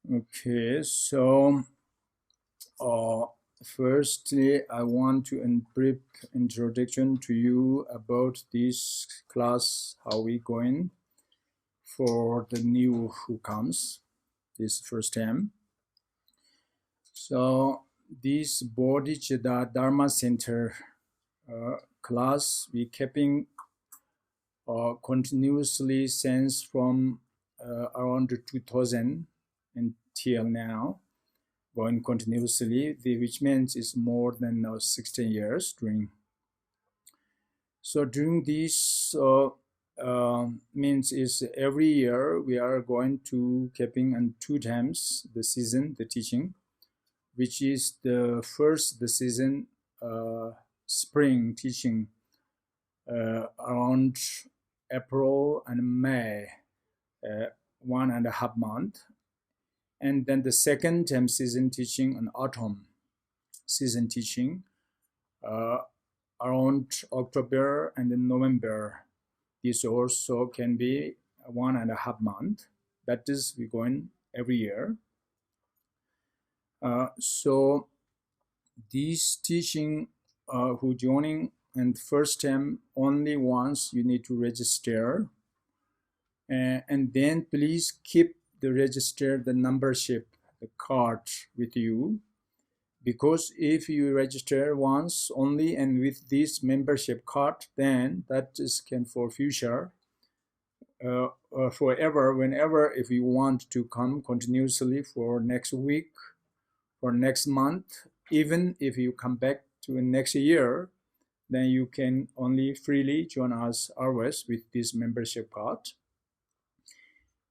Okay, so uh, firstly, I want to brief introduction to you about this class, how we going for the new who comes this first time. So this Bodhicitta Dharma Center class we keeping continuously since from around 2000 until now, going continuously, which means it's more than 16 years during. So during this means is every year we are going to keeping on 2 times the season, the teaching, which is the season spring teaching around April and May, 1.5 months, and then the second term season teaching and autumn season teaching around October and then November. This also can be 1.5 months. That is, we going every year. So this teaching who joining and first time only once you need to register, and then please keep the membership, the card with you, because if you register once only and with this membership card, then that is can for future forever, whenever if you want to come continuously for next week or next month, even if you come back to next year, then you can only freely join us always with this membership card.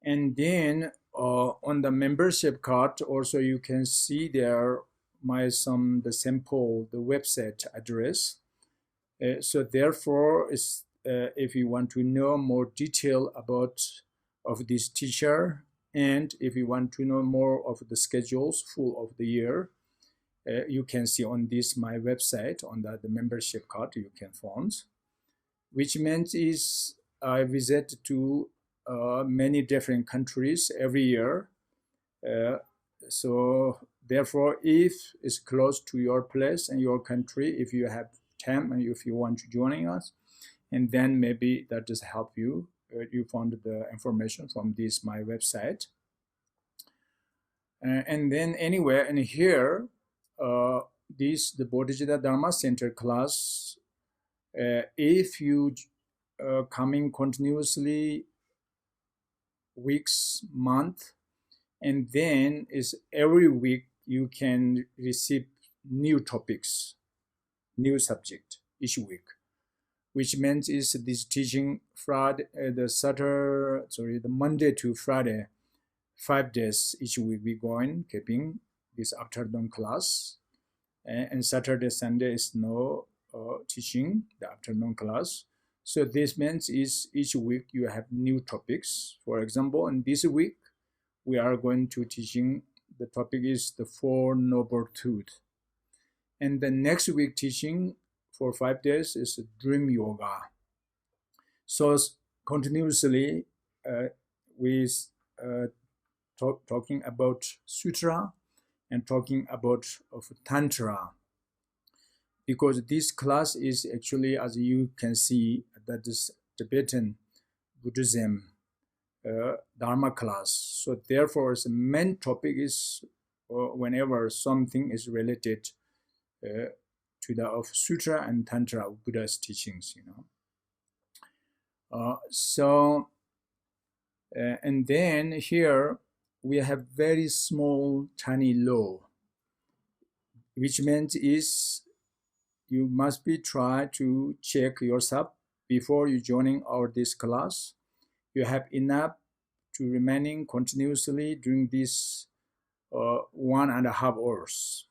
And then on the membership card also you can see there the sample, the website address. So therefore, if you want to know more detail about of this teacher, and if you want to know more of the schedules full of the year, you can see on this my website on the membership card you can find, which means is I visit to many different countries every year. So therefore, if it's close to your place and your country, if you have time and if you want to join us, and then maybe that just help you. You found the information from this my website. And then anywhere in here, the Bodhicitta Dharma Center class, if you coming continuously weeks, month, and then is every week you can receive new topics, new subject each week, which means is this teaching Friday, the Monday to Friday, 5 days each week we going keeping this afternoon class, and Saturday, Sunday is no teaching the afternoon class. So this means is each week you have new topics. For example, in this week we are going to teaching, the topic is the Four Noble Truths, and the next week teaching for 5 days is dream yoga. So continuously with talking about sutra and talking about of tantra, because this class is actually, as you can see, that is Tibetan Buddhism Dharma class. So therefore, the main topic is whenever something is related to the of sutra and tantra of Buddha's teachings, and then here we have very small tiny law, which means is you must be try to check yourself before you joining this class. You have enough to remaining continuously during this 1.5 hours,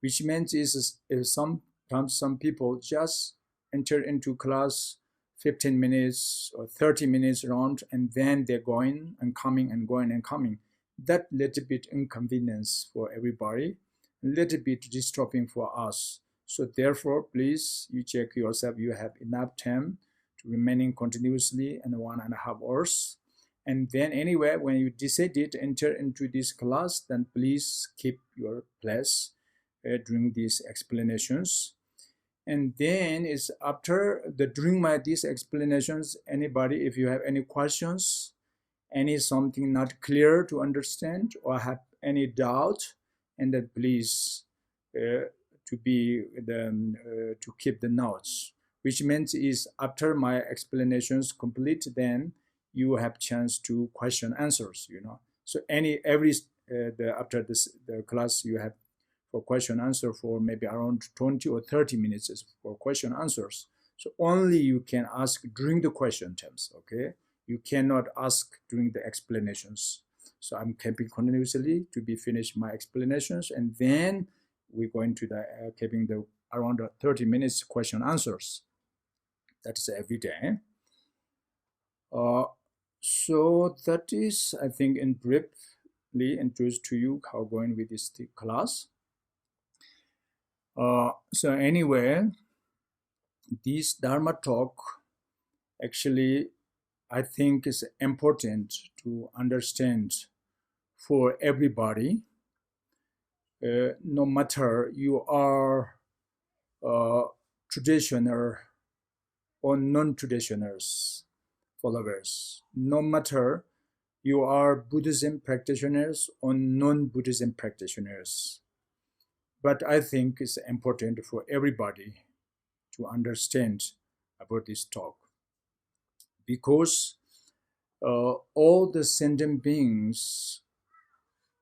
which means is sometimes some people just enter into class 15 minutes or 30 minutes around, and then they're going and coming and going and coming. That little bit inconvenience for everybody, a little bit disturbing for us. So therefore, please, you check yourself, you have enough time to remaining continuously in 1.5 hours. And then anyway, when you decided to enter into this class, then please keep your place during these explanations. And then is after during these explanations, anybody, if you have any questions, any something not clear to understand or have any doubt, and then please to keep the notes, which means is after my explanations complete, then you have chance to question answers, so after the class you have for question answer for maybe around 20 or 30 minutes is for question answers. So only you can ask during the question times, okay? You cannot ask during the explanations. So I'm keeping continuously to be finished my explanations, and then we're going to the keeping the around 30 minutes question answers. That is every day. So that is, I think, in briefly introduced to you how going with this class. So anyway, this Dharma talk actually I think is important to understand for everybody, no matter you are traditional or non-traditionals followers, no matter you are Buddhism practitioners or non-Buddhism practitioners. But I think it's important for everybody to understand about this talk, because all the sentient beings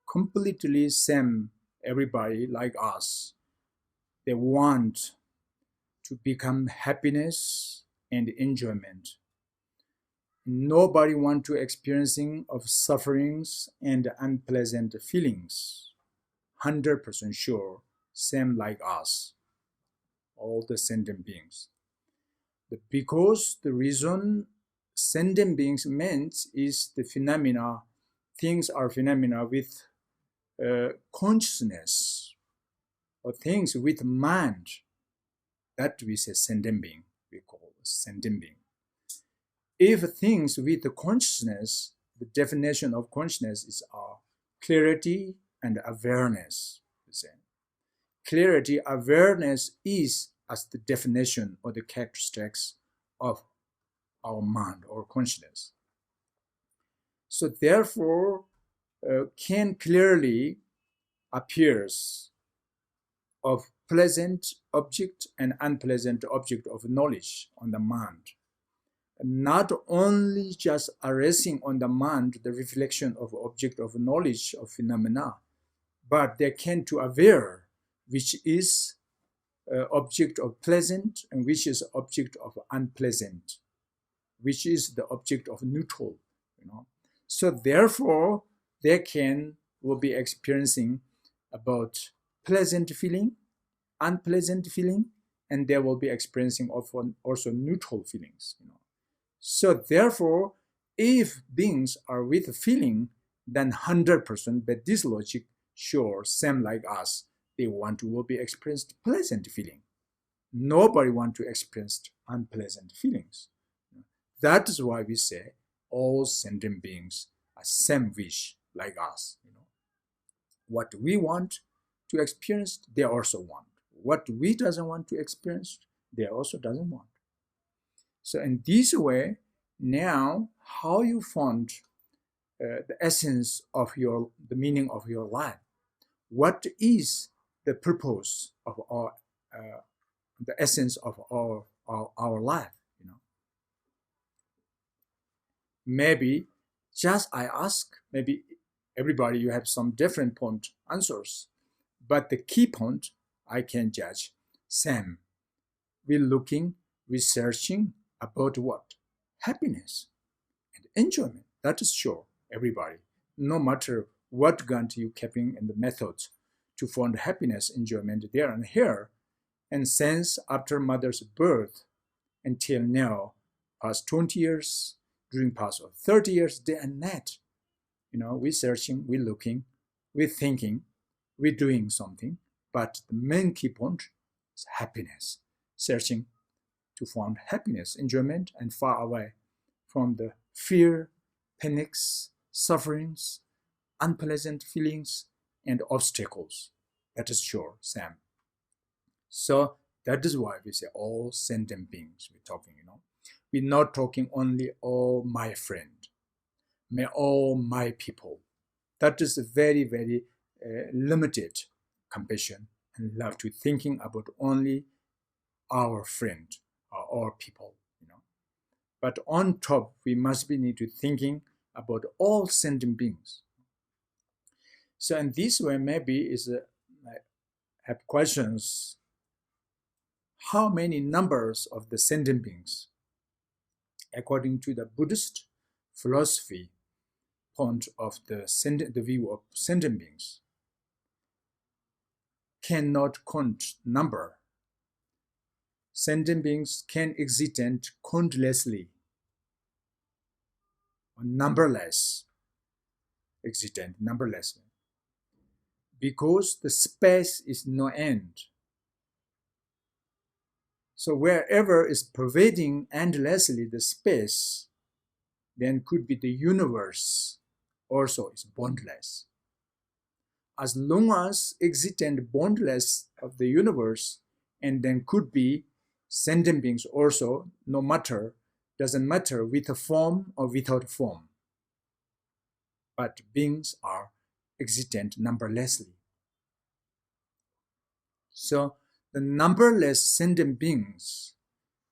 completely same, everybody like us. They want to become happiness and enjoyment. Nobody want to experiencing of sufferings and unpleasant feelings. 100% sure, same like us, all the sentient beings. Because the reason sentient beings meant is the phenomena, things are phenomena with consciousness, or things with mind, that we say sentient being, we call sentient being. If things with the consciousness, the definition of consciousness is clarity and awareness. Clarity, awareness is as the definition or the characteristics of our mind or consciousness. So therefore, can clearly appears of pleasant object and unpleasant object of knowledge on the mind. Not only just arising on the mind the reflection of object of knowledge of phenomena, but they can to aware which is object of pleasant and which is object of unpleasant, which is the object of neutral. So therefore, they will be experiencing about pleasant feeling, unpleasant feeling, and they will be experiencing also neutral feelings. So therefore, if beings are with feeling, then 100% by this logic, sure, same like us, they will be experienced pleasant feeling. Nobody want to experience unpleasant feelings. That is why we say all sentient beings are same wish like us. What we want to experience, they also want. What we doesn't want to experience, they also doesn't want. So in this way, now how you found the essence of the meaning of your life? What is the purpose of the essence of our life? Maybe just I ask, maybe everybody you have some different point answers, but the key point I can judge same. We're looking, researching about what? Happiness and enjoyment. That is sure, everybody. No matter what grant you keeping in the methods to find happiness, enjoyment there and here, and since after mother's birth until now, past 20 years, during past 30 years, day and night, we're searching, we're looking, we're thinking, we're doing something, but the main key point is happiness, searching to find happiness, enjoyment, and far away from the fear panics, sufferings, unpleasant feelings, and obstacles. That is sure, Sam. So that is why we say all sentient beings we're talking. We're not talking only all my friend, may all my people. That is a very, very limited compassion and love to thinking about only our friend or our people. But on top, we must be need to thinking about all sentient beings. So in this way, maybe is have questions: how many numbers of the sentient beings, according to the Buddhist philosophy point of the view of sentient beings, cannot count number. Sentient beings can exist countlessly, or numberless, existent, numberless, because the space is no end. So wherever is pervading endlessly the space, then could be the universe also is boundless. As long as existent boundless of the universe, and then could be sentient beings also, no matter, doesn't matter with a form or without form. But beings are existent numberlessly. So the numberless sentient beings,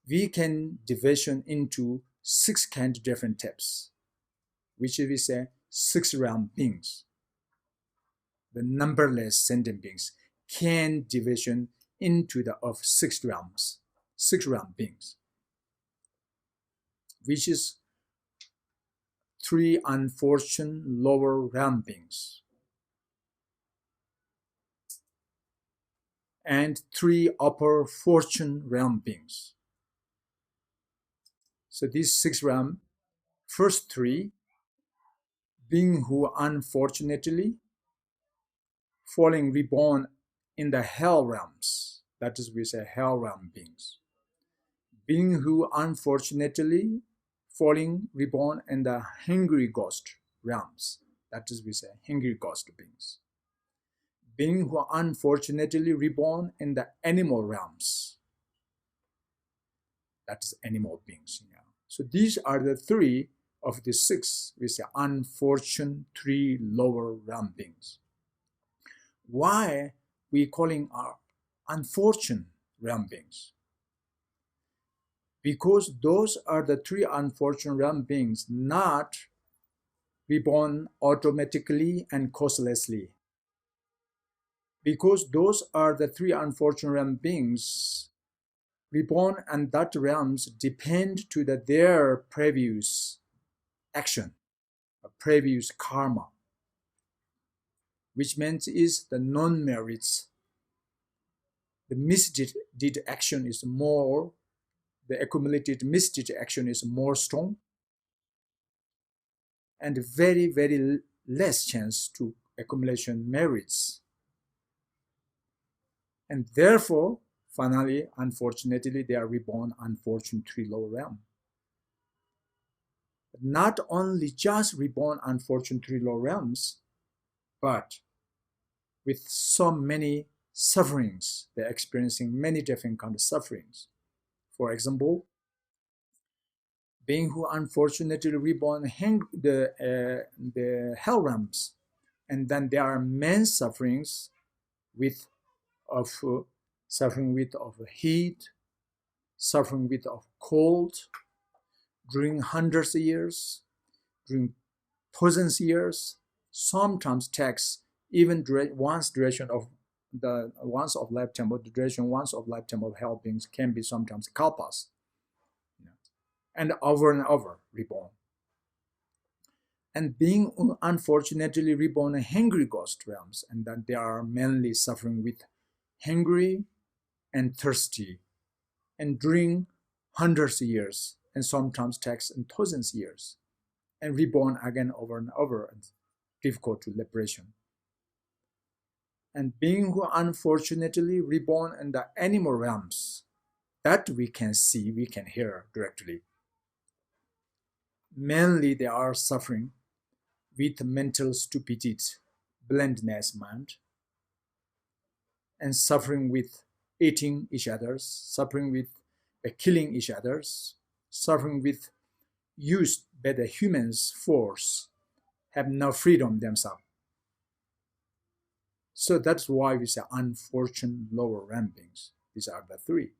we can division into 6 kind of different types, which we say 6 realm beings. The numberless sentient beings can division into the of 6 realms, 6 realm beings, which is 3 unfortunate lower realm beings and 3 upper fortune realm beings. So these 6 realm, first 3, being who unfortunately falling reborn in the hell realms. That is, we say hell realm beings. Being who unfortunately falling reborn in the hungry ghost realms. That is, we say hungry ghost beings. Being who unfortunately reborn in the animal realms. That is animal beings. So these are the 3 of the 6, we say unfortunate 3 lower realm beings. Why we calling our unfortunate realm beings? Because those are the 3 unfortunate realm beings not reborn automatically and causelessly. Because those are the 3 unfortunate realm beings reborn, and that realms depend to their previous action, previous karma, which means is the non-merits. The misdeed action is more, the accumulated misdeed action is more strong, and very, very less chance to accumulation merits. And therefore, finally, unfortunately, they are reborn unfortunately low realm. But not only just reborn unfortunately low realms, but with so many sufferings, they're experiencing many different kinds of sufferings. For example, being who unfortunately reborn the hell realms, and then there are main sufferings with of suffering with of heat, suffering with of cold during hundreds of years, during thousands of years, sometimes takes even once duration of the once of lifetime, or the duration once of lifetime of hell beings can be sometimes kalpas, and over reborn. And being unfortunately reborn in hungry ghost realms, and that they are mainly suffering with hungry and thirsty, and during hundreds of years, and sometimes takes in thousands of years, and reborn again over and over, and difficult to liberation. And being who unfortunately reborn in the animal realms, that we can see, we can hear directly. Mainly they are suffering with mental stupidity, blindness mind, and suffering with eating each others, suffering with killing each others, suffering with used by the humans force, have no freedom themselves. So that's why we say unfortunate lower realm beings. These are the three.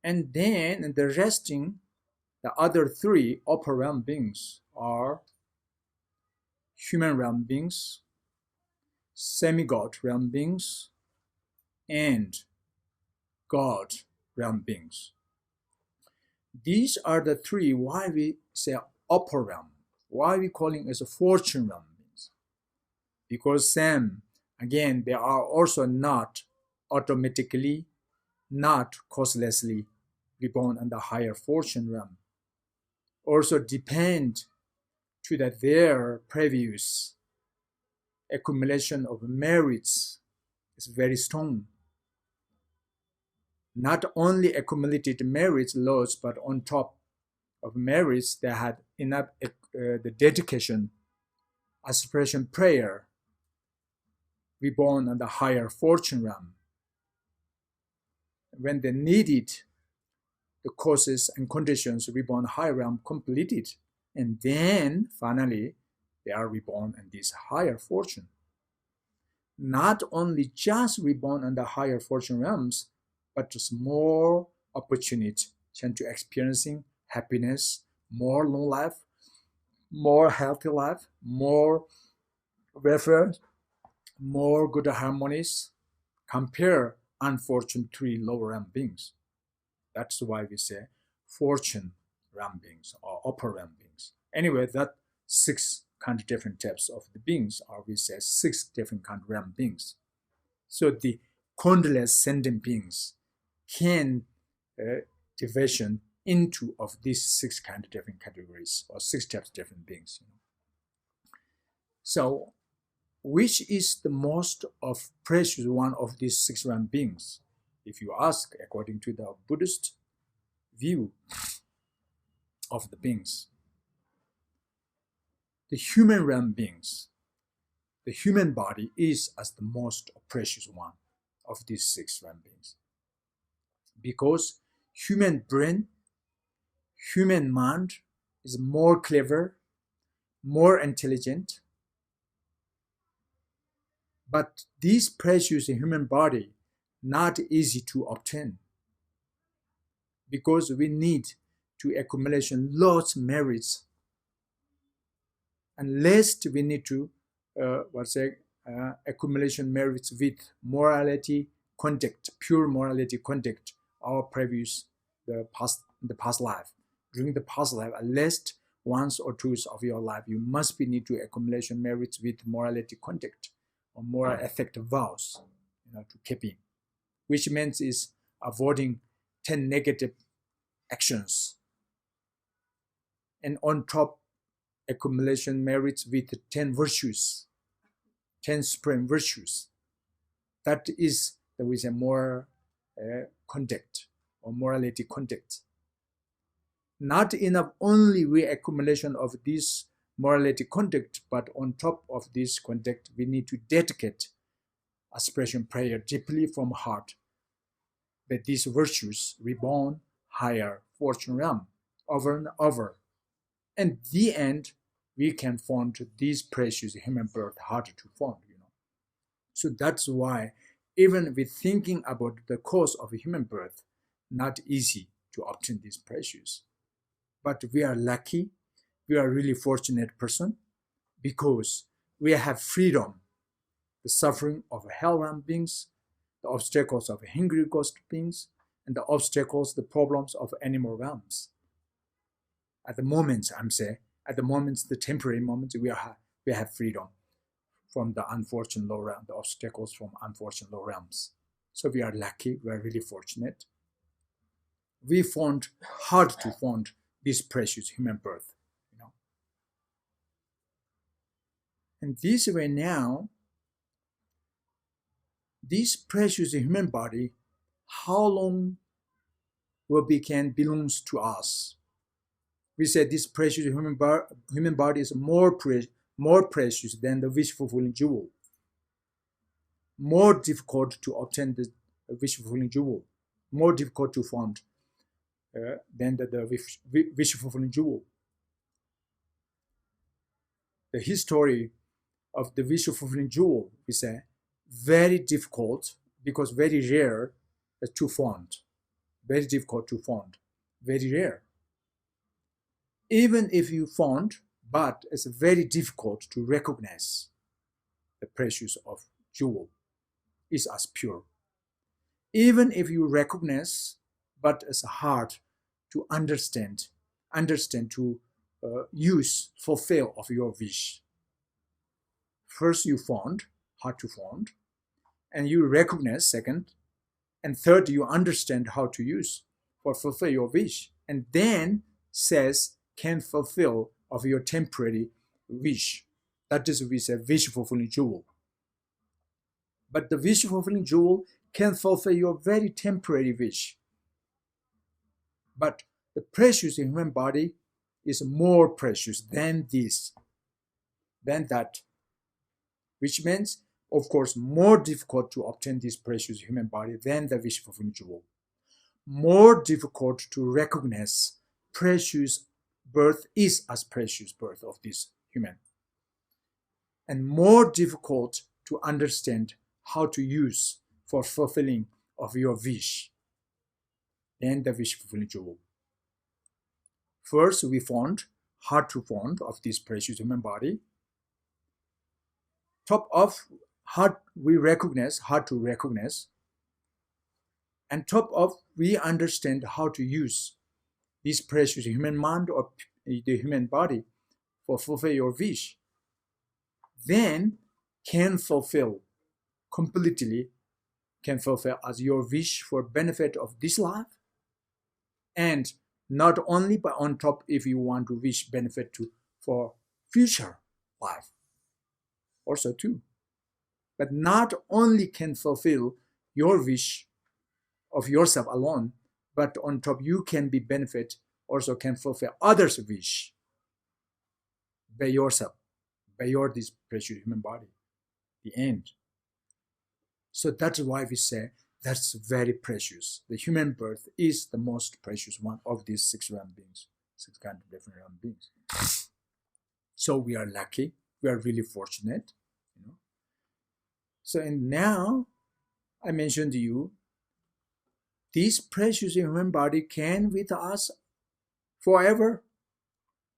And then the resting, the other three upper realm beings are human realm beings, semi-god realm beings, and god realm beings. These are the three why we say upper realm. Why we calling it a fortune realm beings? Because same, again, they are also not automatically, not causelessly reborn in the higher fortune realm. Also depend to that their previous accumulation of merits is very strong. Not only accumulated merits loads, but on top of merits, they had enough the dedication, aspiration, prayer, reborn on the higher fortune realm. When they needed the causes and conditions, reborn higher realm completed, and then finally they are reborn in this higher fortune. Not only just reborn in the higher fortune realms, but just more opportunity to experiencing happiness, more long life, more healthy life, more welfare, more good harmonies, compare unfortunate three lower realm beings. That's why we say fortune realm beings or upper realm beings. Anyway, that six kind of different types of the beings, or we say six different kind of realm beings. So the countless sentient beings can division into of these six kind of different categories or six types of different beings. So which is the most of precious one of these six realm beings? If you ask, according to the Buddhist view of the beings, the human realm beings, the human body is as the most precious one of these six realm beings. Because human brain, human mind is more clever, more intelligent, but this precious human body not easy to obtain because we need to accumulation lots merits, and lest we need to accumulation merits with morality contact, pure morality contact our previous the past life. During the past life, at least once or twice of your life, you must be need to accumulation merits with morality contact or moral effective vows, to keep in, which means is avoiding 10 negative actions, and on top accumulation merits with 10 virtues, 10 supreme virtues. That is there is a more conduct or morality conduct. Not enough only reaccumulation of this morality conduct, but on top of this conduct, we need to dedicate aspiration prayer deeply from heart that these virtues reborn higher fortune realm over and over. And the end, we can find these precious human birth harder to find. So that's why even with thinking about the cause of human birth, not easy to obtain these precious. But we are lucky, we are really fortunate person because we have freedom, the suffering of hell realm beings, the obstacles of hungry ghost beings, and the obstacles, the problems of animal realms. At the moment, I'm saying, at the moments, the temporary moments, we have freedom from the unfortunate low realm, the obstacles from unfortunate low realms. So we are lucky, we are really fortunate. We found hard to find this precious human birth. And this way now, this precious human body, how long will belongs to us? We said this precious human body is more precious than the wish-fulfilling jewel. More difficult to obtain the wish-fulfilling jewel. More difficult to find than the wish-fulfilling jewel. The history of the wish-fulfilling jewel is very difficult because very rare to find. Very difficult to find. Very rare. Even if you found, but it's very difficult to recognize the precious of jewel is as pure. Even if you recognize, but it's hard to understand to use, fulfill of your wish. First you found, hard to find, and you recognize second, and third you understand how to use for fulfill your wish, and then says can fulfill of your temporary wish. That is we say wish fulfilling jewel. But the wish fulfilling jewel can fulfill your very temporary wish. But the precious human body is more precious than this, than that, which means, of course, more difficult to obtain this precious human body than the wish fulfilling jewel. More difficult to recognize precious birth is as precious birth of this human. And more difficult to understand how to use for fulfilling of your wish than the wish fulfilling jewel. First, we found, hard to find of this precious human body. Top of hard we recognize, hard to recognize. And top of we understand how to use this precious human mind or the human body for fulfill your wish. Then can fulfill completely, can fulfill as your wish for benefit of this life, and not only but on top if you want to wish benefit to for future life also too. But not only can fulfill your wish of yourself alone, but on top you can be benefit, also can fulfill others' wish by yourself, by your this precious human body, the end. So that's why we say that's very precious. The human birth is the most precious one of these 6 realm beings, 6 kind of different realm beings. So we are lucky, we are really fortunate, you know. So and now I mentioned to you, this precious human body can with us forever,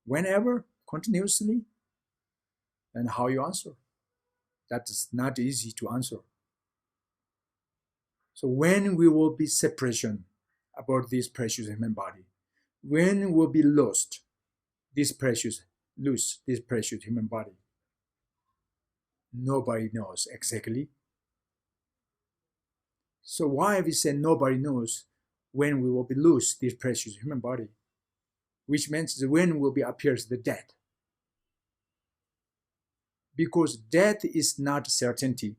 whenever, continuously. And how you answer? That is not easy to answer. So when we will be separation about this precious human body, when will be lost this precious human body, nobody knows exactly. So why we say nobody knows when we will be lose this precious human body, which means when will be appears the death. Because death is not certainty.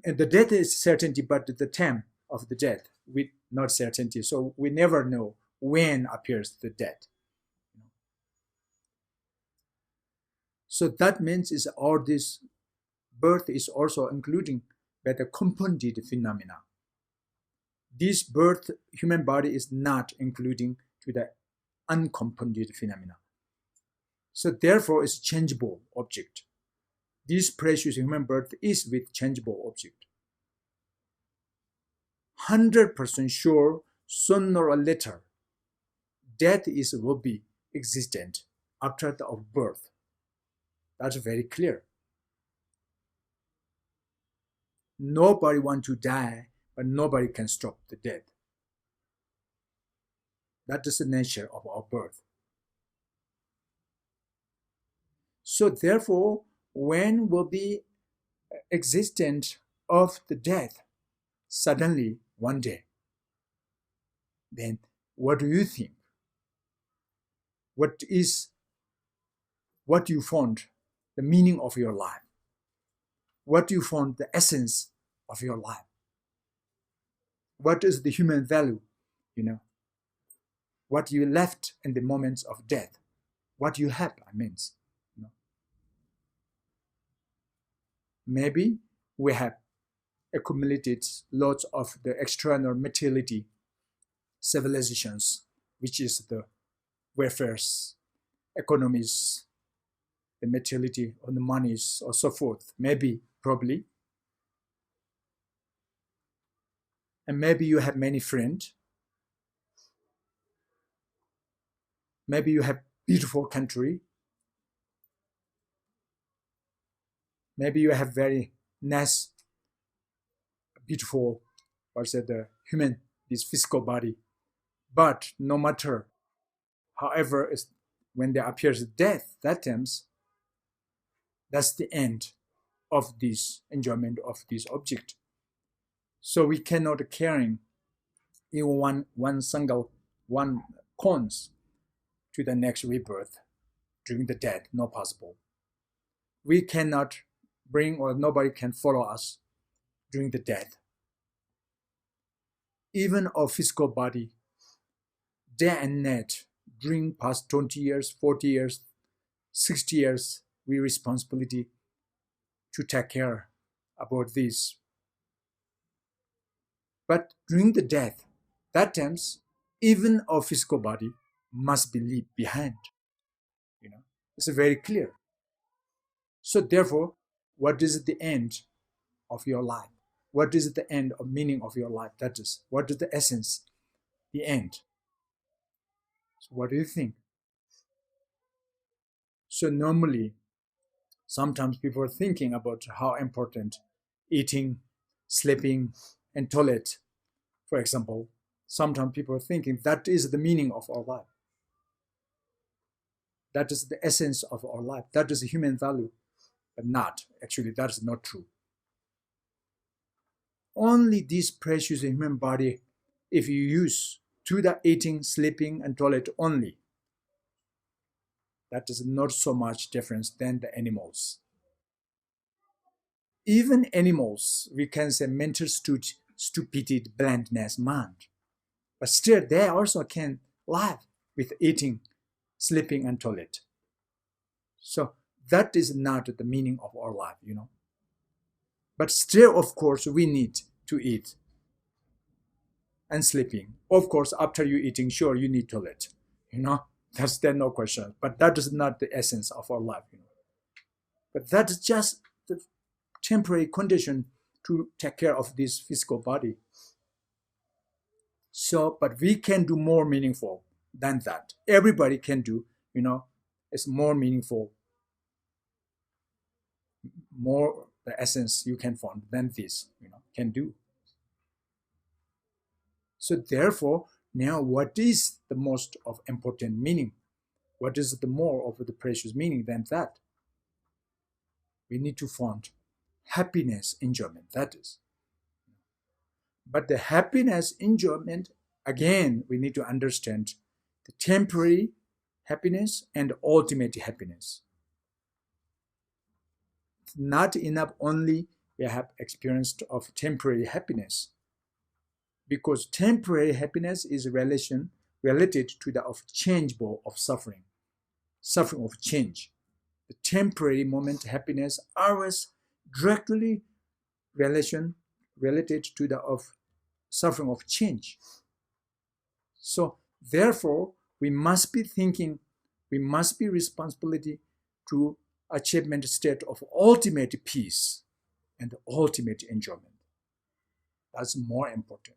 And the death is certainty, but the time of the death with not certainty. So we never know when appears the death. So that means is all this birth is also including but the compounded phenomena. This birth human body is not including to the uncompounded phenomena. So therefore it's changeable object. This precious human birth is with changeable object. 100% sure sooner or later death will be existent after the of birth. That's very clear. Nobody wants to die, but nobody can stop the death. That is the nature of our birth. So therefore, when will be existent of the death suddenly one day, then what do you think? What you found the meaning of your life? What you found the essence of your life? What is the human value, you know? what you left in the moments of death, what you have, I mean. You know. Maybe we have accumulated lots of the external materiality civilizations, which is the welfares, economies, the materiality or the monies or so forth, maybe, probably. And maybe you have many friends. Maybe you have beautiful country. Maybe you have very nice, beautiful, what's it, the human, this physical body. But no matter, however, when there appears death, that times, that's the end of this enjoyment of this object. So we cannot carry in one single one cons to the next rebirth during the death, not possible. We cannot bring, or nobody can follow us during the death. Even our physical body, day and night, during past 20 years, 40 years, 60 years, we responsibility to take care about this. But during the death, that times, even our physical body must be left behind. You know, it's very clear. So therefore, what is the end of your life? What is the end of meaning of your life? That is, what is the essence, the end? So what do you think? So normally, sometimes people are thinking about how important eating, sleeping, and toilet, for example. Sometimes people are thinking that is the meaning of our life. That is the essence of our life. That is the human value. But not. Actually, that is not true. Only this precious human body, if you use to the eating, sleeping, and toilet only, that is not so much difference than the animals. Even animals, we can say mental stupidity, blindness, mind. But still, they also can live with eating, sleeping, and toilet. So that is not the meaning of our life, you know. But still, of course, we need to eat and sleeping. Of course, after you eating, sure, you need toilet, you know. That's there no question. But that is not the essence of our life, you know. But that's just the temporary condition to take care of this physical body. So, but we can do more meaningful than that. Everybody can do, you know, it's more meaningful, more the essence you can find than this, you know, can do. So therefore, now what is the most of important meaning? What is the more of the precious meaning than that? We need to find happiness, enjoyment, that is. But the happiness, enjoyment, again, we need to understand the temporary happiness and ultimate happiness. It's not enough only we have experienced of temporary happiness, because temporary happiness is related to the of changeable of suffering of change. The temporary moment happiness always directly related to the of suffering of change. So therefore, we must be thinking, we must be responsibility to achievement state of ultimate peace and ultimate enjoyment. That's more important.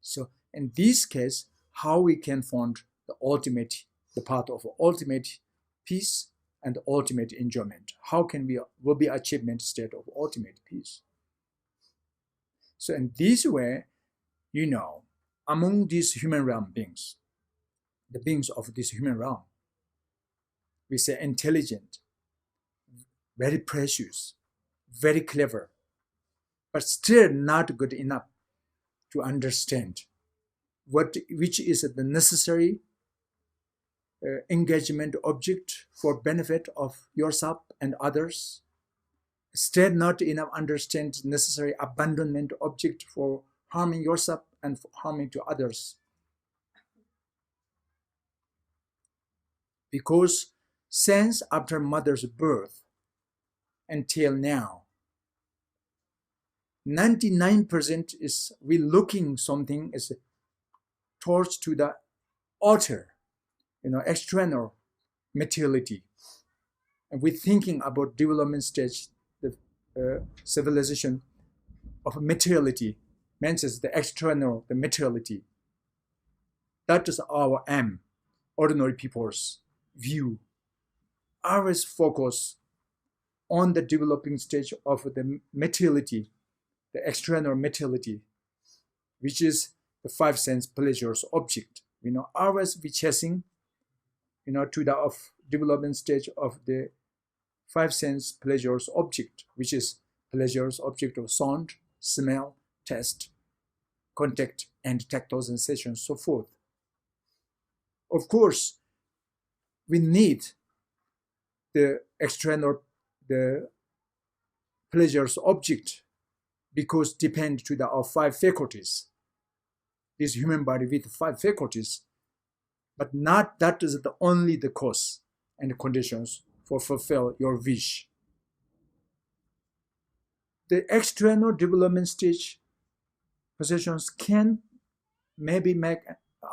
So in this case, how we can find the path of ultimate peace and ultimate enjoyment? How can we will be achievement state of ultimate peace? So in this way, you know, among these human realm beings, the beings of this human realm, we say intelligent, very precious, very clever, but still not good enough to understand which is the necessary engagement object for benefit of yourself and others. Still not enough understand necessary abandonment object for harming yourself and for harming to others. Because since after mother's birth until now, 99% is we looking something is towards to the outer, external materiality. And we're thinking about development stage, the civilization of materiality, means the external, the materiality. That is our aim, ordinary people's view. Ours focus on the developing stage of the materiality, the external materiality, which is the five sense pleasures object. Ours we chasing, to the of development stage of the five sense pleasures object, which is pleasures object of sound, smell, taste, contact, and tactile sensation, so forth. Of course, we need the external, the pleasures object, because depend to our five faculties. This human body with five faculties, but not that is the only the cause and conditions for fulfill your wish. The external development stage possessions can maybe make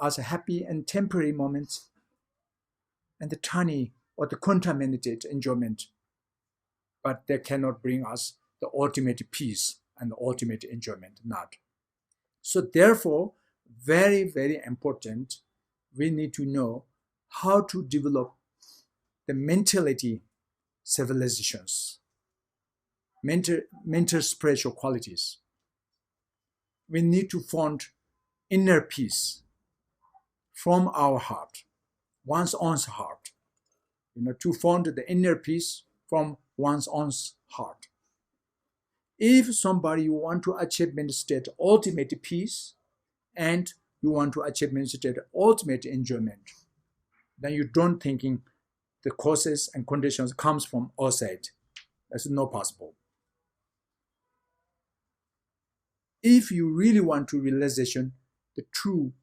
us happy and temporary moments, and the tiny or the contaminated enjoyment, but they cannot bring us the ultimate peace and the ultimate enjoyment, not. So therefore, very, very important, we need to know how to develop the mentality civilizations, mental spiritual qualities. We need to find inner peace from our heart, one's own heart, to find the inner peace from one's own heart. If somebody you want to achieve state ultimate peace and you want to achieve state ultimate enjoyment, then you don't thinking the causes and conditions comes from outside. That's not possible. If you really want to realization the truth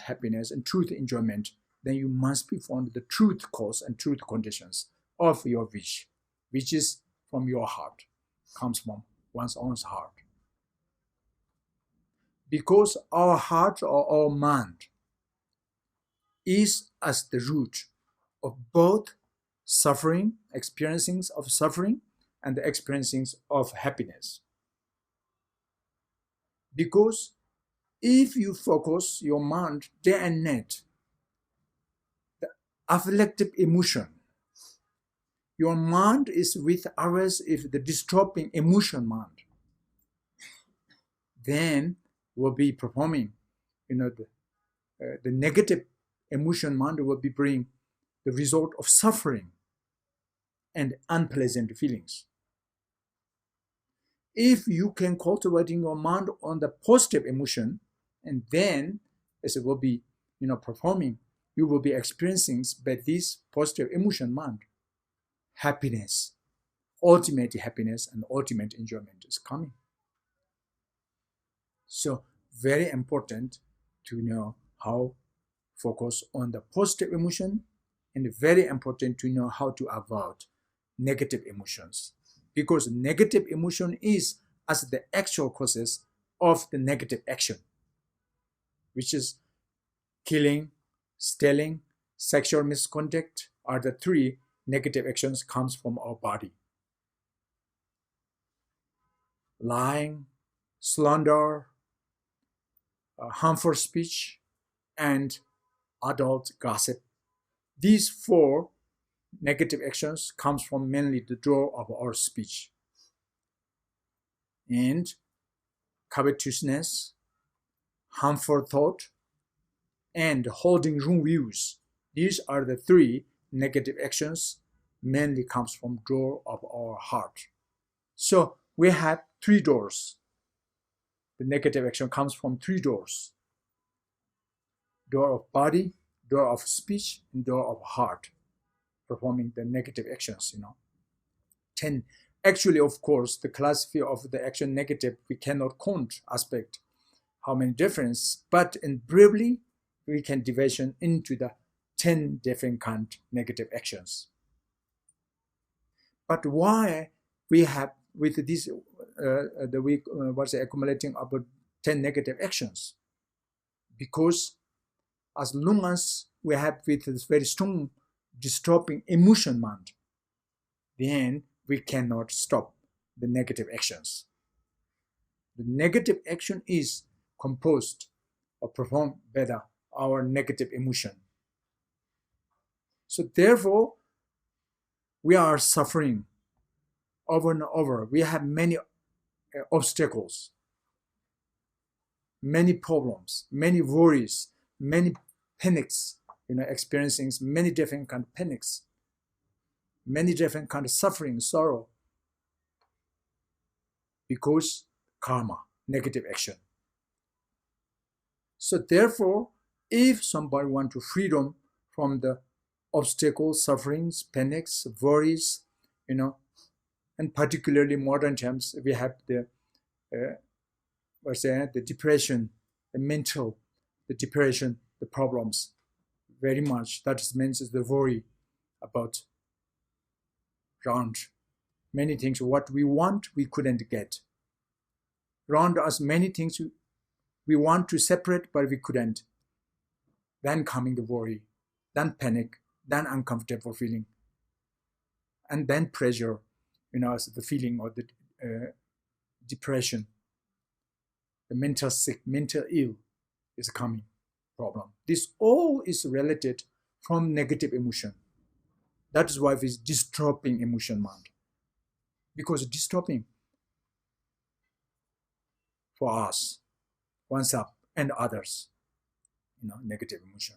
happiness and truth enjoyment, then you must be found the truth cause and truth conditions of your wish, which is from your heart, comes from one's own heart. Because our heart or our mind is as the root of both suffering, experiencing of suffering, and the experiencing of happiness. Because if you focus your mind day and night, the afflictive emotion, your mind is with others if the disturbing emotion mind, then will be performing, the negative emotion mind will be bring the result of suffering and unpleasant feelings. If you can cultivating your mind on the positive emotion, and then as it will be, performing, you will be experiencing by this positive emotion mind, happiness, ultimate happiness and ultimate enjoyment is coming. So very important to know how focus on the positive emotion, and very important to know how to avoid negative emotions, because negative emotion is as the actual causes of the negative action, which is killing, stealing, sexual misconduct are the three negative actions comes from our body. Lying, slander, harmful speech, and adult gossip. These four negative actions comes from mainly the door of our speech. And covetousness, harmful thought, and holding wrong views. These are the three negative actions mainly comes from door of our heart. So we have three doors. The negative action comes from three doors. Door of body, door of speech, and door of heart, performing the negative actions, 10. Actually, of course, the classify of the action negative, we cannot count aspect, how many difference, but in briefly, we can division into the 10 different kind of negative actions. But why we have with this the week was accumulating about 10 negative actions? Because as long as we have with this very strong disturbing emotion mind, then we cannot stop the negative actions. The negative action is composed or performed by our negative emotion. So therefore, we are suffering over and over. We have many obstacles, many problems, many worries, many panics, experiencing many different kind of panics, many different kind of suffering, sorrow, because karma, negative action. So therefore, if somebody wants to freedom from the obstacles, sufferings, panics, worries, and particularly modern times, we have the depression, the depression, the problems, very much. That means the worry about around many things. What we want, we couldn't get. Around us, many things we want to separate, but we couldn't. Then coming the worry, then panic, then uncomfortable feeling, and then pressure, as the feeling of the depression, the mental sick, mental ill is coming problem. This all is related from negative emotion. That is why it's disturbing emotion mind. Because disturbing for us, oneself and others, negative emotion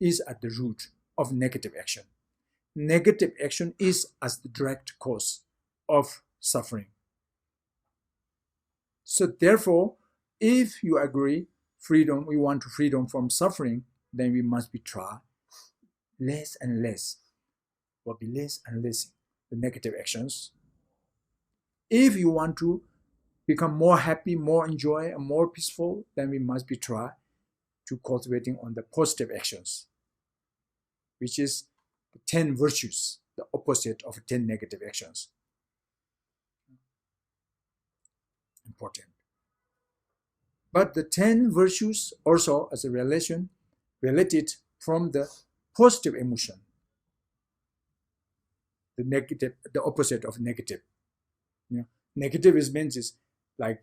is at the root of negative action. Negative action is as the direct cause of suffering. So therefore, if you agree freedom, we want freedom from suffering, then we must be try less and less. Will be less and less the negative actions. If you want to become more happy, more enjoy, and more peaceful, then we must be try to cultivating on the positive actions, which is the 10 virtues, the opposite of 10 negative actions. Important. But the 10 virtues also as a related from the positive emotion, the negative, the opposite of negative. Negative means is like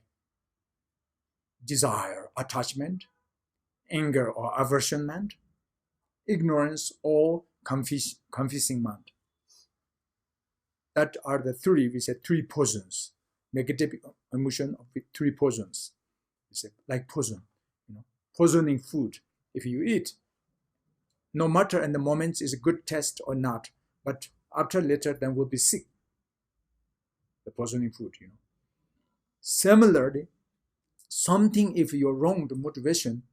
desire, attachment, anger or aversion, ignorance or confusing mind. That are the three, we said 3 poisons. Negative emotion of 3 poisons. We said like poison, poisoning food. If you eat, no matter in the moment is a good taste or not, but after later then will be sick. The poisoning food, Similarly, something if you're wrong, the motivation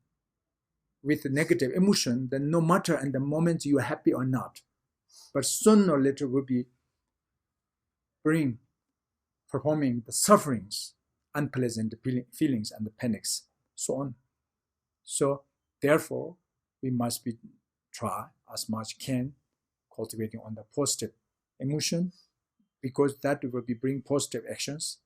with the negative emotion, then no matter in the moment you're happy or not, but sooner or later will be performing the sufferings, unpleasant feelings and the panics, so on. So therefore, we must be try as much can cultivating on the positive emotion, because that will be bring positive actions.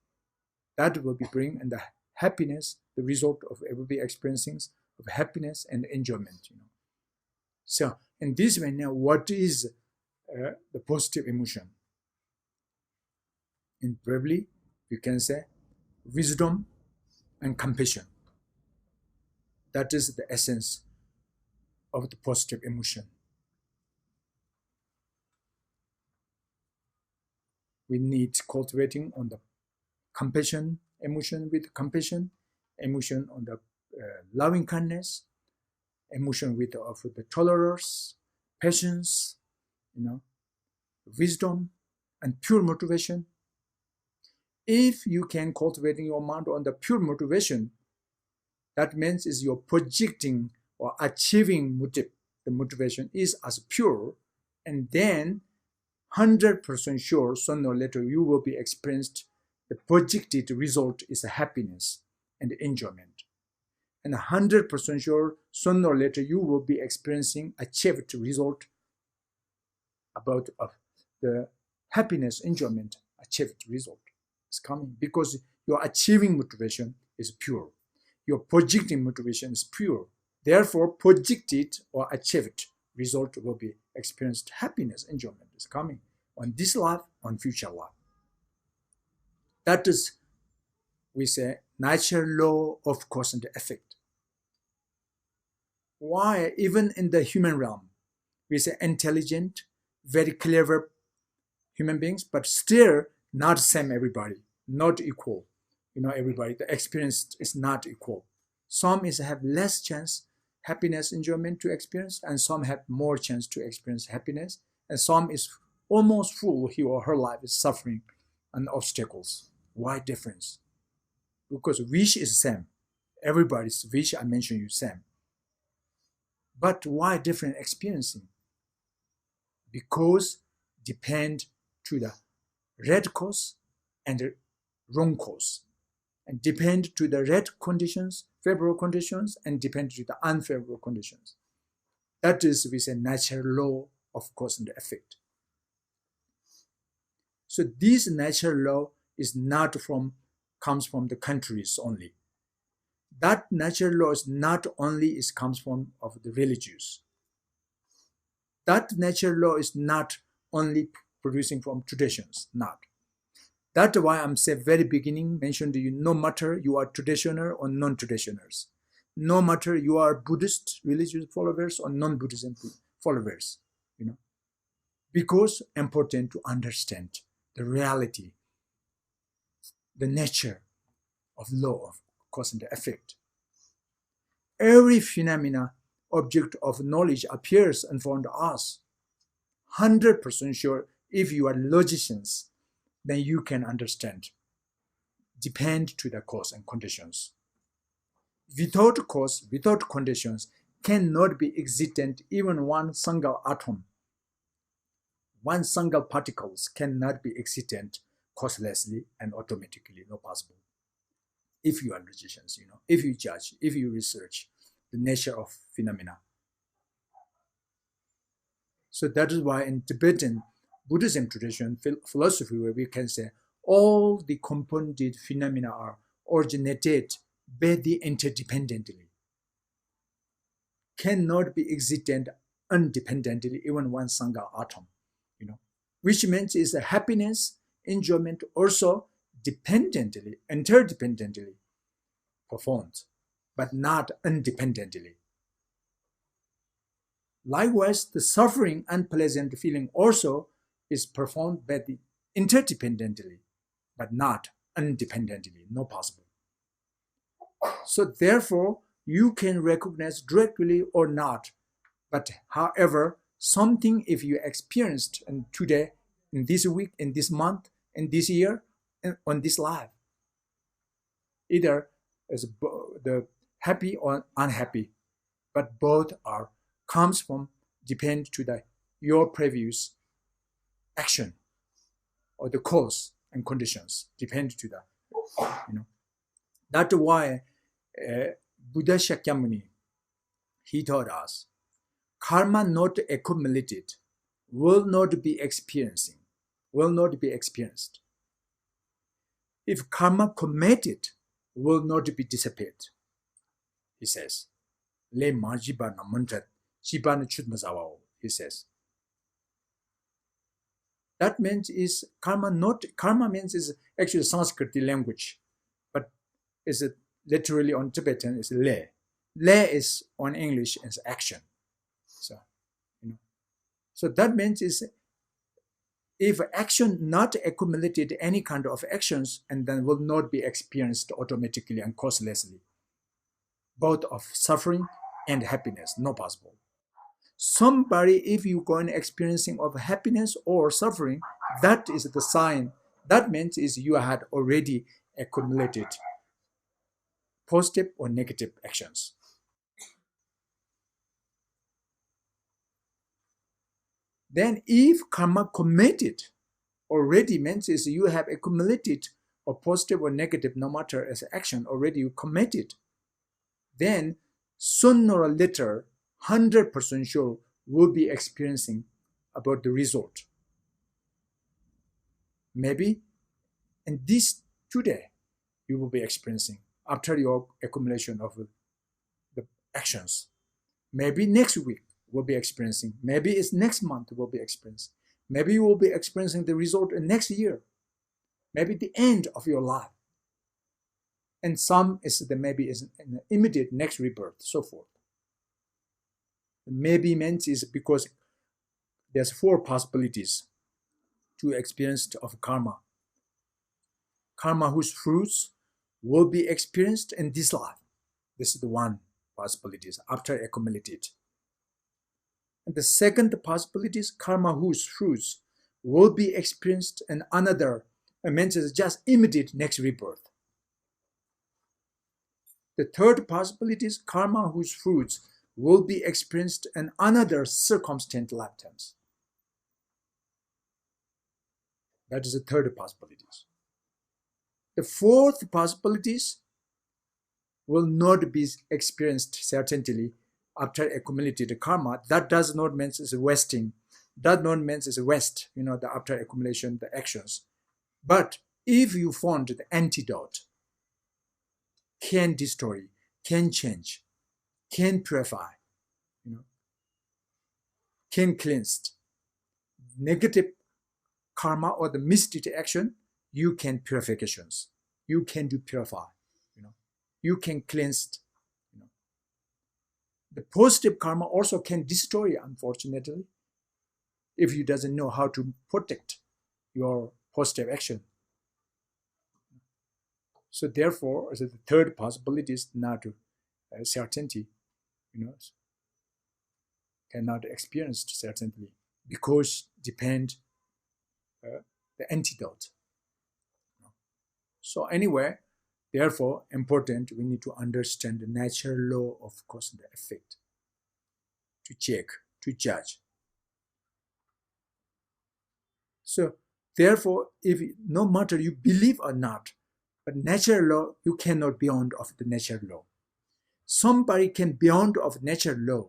That will be bring and the happiness, the result of every experiencing of happiness and enjoyment. So in this way now, what is the positive emotion? In briefly, you can say wisdom and compassion. That is the essence of the positive emotion. We need cultivating on the compassion emotion with compassion, emotion on the loving kindness, emotion with of the tolerance, patience, wisdom, and pure motivation. If you can cultivating your mind on the pure motivation, that means is you're projecting or achieving motive. The motivation is as pure, and then 100% sure sooner or later you will be experienced the projected result is a happiness and enjoyment. and 100% sure sooner or later you will be experiencing achieved result about the happiness, enjoyment, achieved result is coming because your achieving motivation is pure. Your projecting motivation is pure. Therefore, projected or achieved result will be experienced happiness, enjoyment is coming on this life, on future life. That is, we say, natural law of cause and effect. Why, even in the human realm, we say intelligent, very clever human beings, but still not same everybody, not equal. Everybody, the experience is not equal. Some have less chance, happiness, enjoyment to experience, and some have more chance to experience happiness, and some is almost full, he or her life is suffering and obstacles. Why difference? Because wish is same. Everybody's wish, I mentioned you, same. But why different experiencing? Because depend to the right cause and the wrong cause, and depend to the right conditions, favorable conditions, and depend to the unfavorable conditions. That is, we say, natural law of cause and effect. So this natural law is not comes from the countries only. That natural law is not only comes from of the religious. That natural law is not only producing from traditions, not. That's why I'm saying very beginning mentioned to you, no matter you are traditional or non-traditionals, no matter you are Buddhist religious followers or non-Buddhism followers, because important to understand the reality, the nature of law of cause and effect. Every phenomena, object of knowledge appears in front of us. 100% sure if you are logicians, then you can understand. Depend to the cause and conditions. Without cause, without conditions, cannot be existent even one single atom. One single particles cannot be existent causelessly and automatically, not possible. If you are logicians, if you judge, if you research the nature of phenomena. So that is why in Tibetan Buddhism tradition, philosophy, where we can say all the compounded phenomena are originated by the interdependently. Cannot be existent independently, even one single atom, which means is a happiness, enjoyment also dependently, interdependently performed, but not independently. Likewise, the suffering, unpleasant feeling also is performed by the interdependently, but not independently, not possible. So therefore, you can recognize directly or not, but however, something if you experienced today, in this week, in this month, in this year, and on this life, either as the happy or unhappy, but both comes from depend to your previous action or the cause and conditions depend to that. That's why Buddha Shakyamuni, he taught us, karma not accumulated will not be experienced. If karma committed will not be disappeared, he says. Le majiba na mantra, jiba na chudmazawao, he says. That means is karma means is actually Sanskrit language, but is it literally on Tibetan is le. Le is on English is action. So that means is if action not accumulated any kind of actions and then will not be experienced automatically and causelessly, both of suffering and happiness, not possible. Somebody, if you go in experiencing of happiness or suffering, that is the sign. That means is you had already accumulated positive or negative actions. Then if karma committed already means is you have accumulated or positive or negative, no matter as action already you committed, then sooner or later, 100% sure will be experiencing about the result. Maybe, and this today, you will be experiencing after your accumulation of the actions. Maybe next week will be experiencing. Maybe it's next month will be experiencing. Maybe you will be experiencing the result in next year. Maybe the end of your life. And some is the maybe is an immediate next rebirth, so forth. Maybe means is because there's 4 possibilities to experience of karma. Karma whose fruits will be experienced in this life. This is the one possibility after accumulated. And the second possibility is karma whose fruits will be experienced in another, it means it's just immediate next rebirth. The third possibility is karma whose fruits will be experienced in another circumstant lifetimes. That is the third possibility. The fourth possibilities will not be experienced certainly after accumulated karma. That does not mean it's wasting. Does not mean it's waste, the after accumulation, the actions. But if you found the antidote, can destroy, can change, can purify, can cleanse negative karma or the misdeed action, you can purifications. You can do purify. You can cleanse. The positive karma also can destroy, unfortunately, if you doesn't know how to protect your positive action. So therefore, the third possibility is not certainty, cannot experience certainly because depend the antidote. So anyway, therefore, important, we need to understand the natural law of cause and effect to check, to judge. So therefore, if no matter you believe or not, but natural law, you cannot beyond of the natural law. Somebody can beyond of natural law.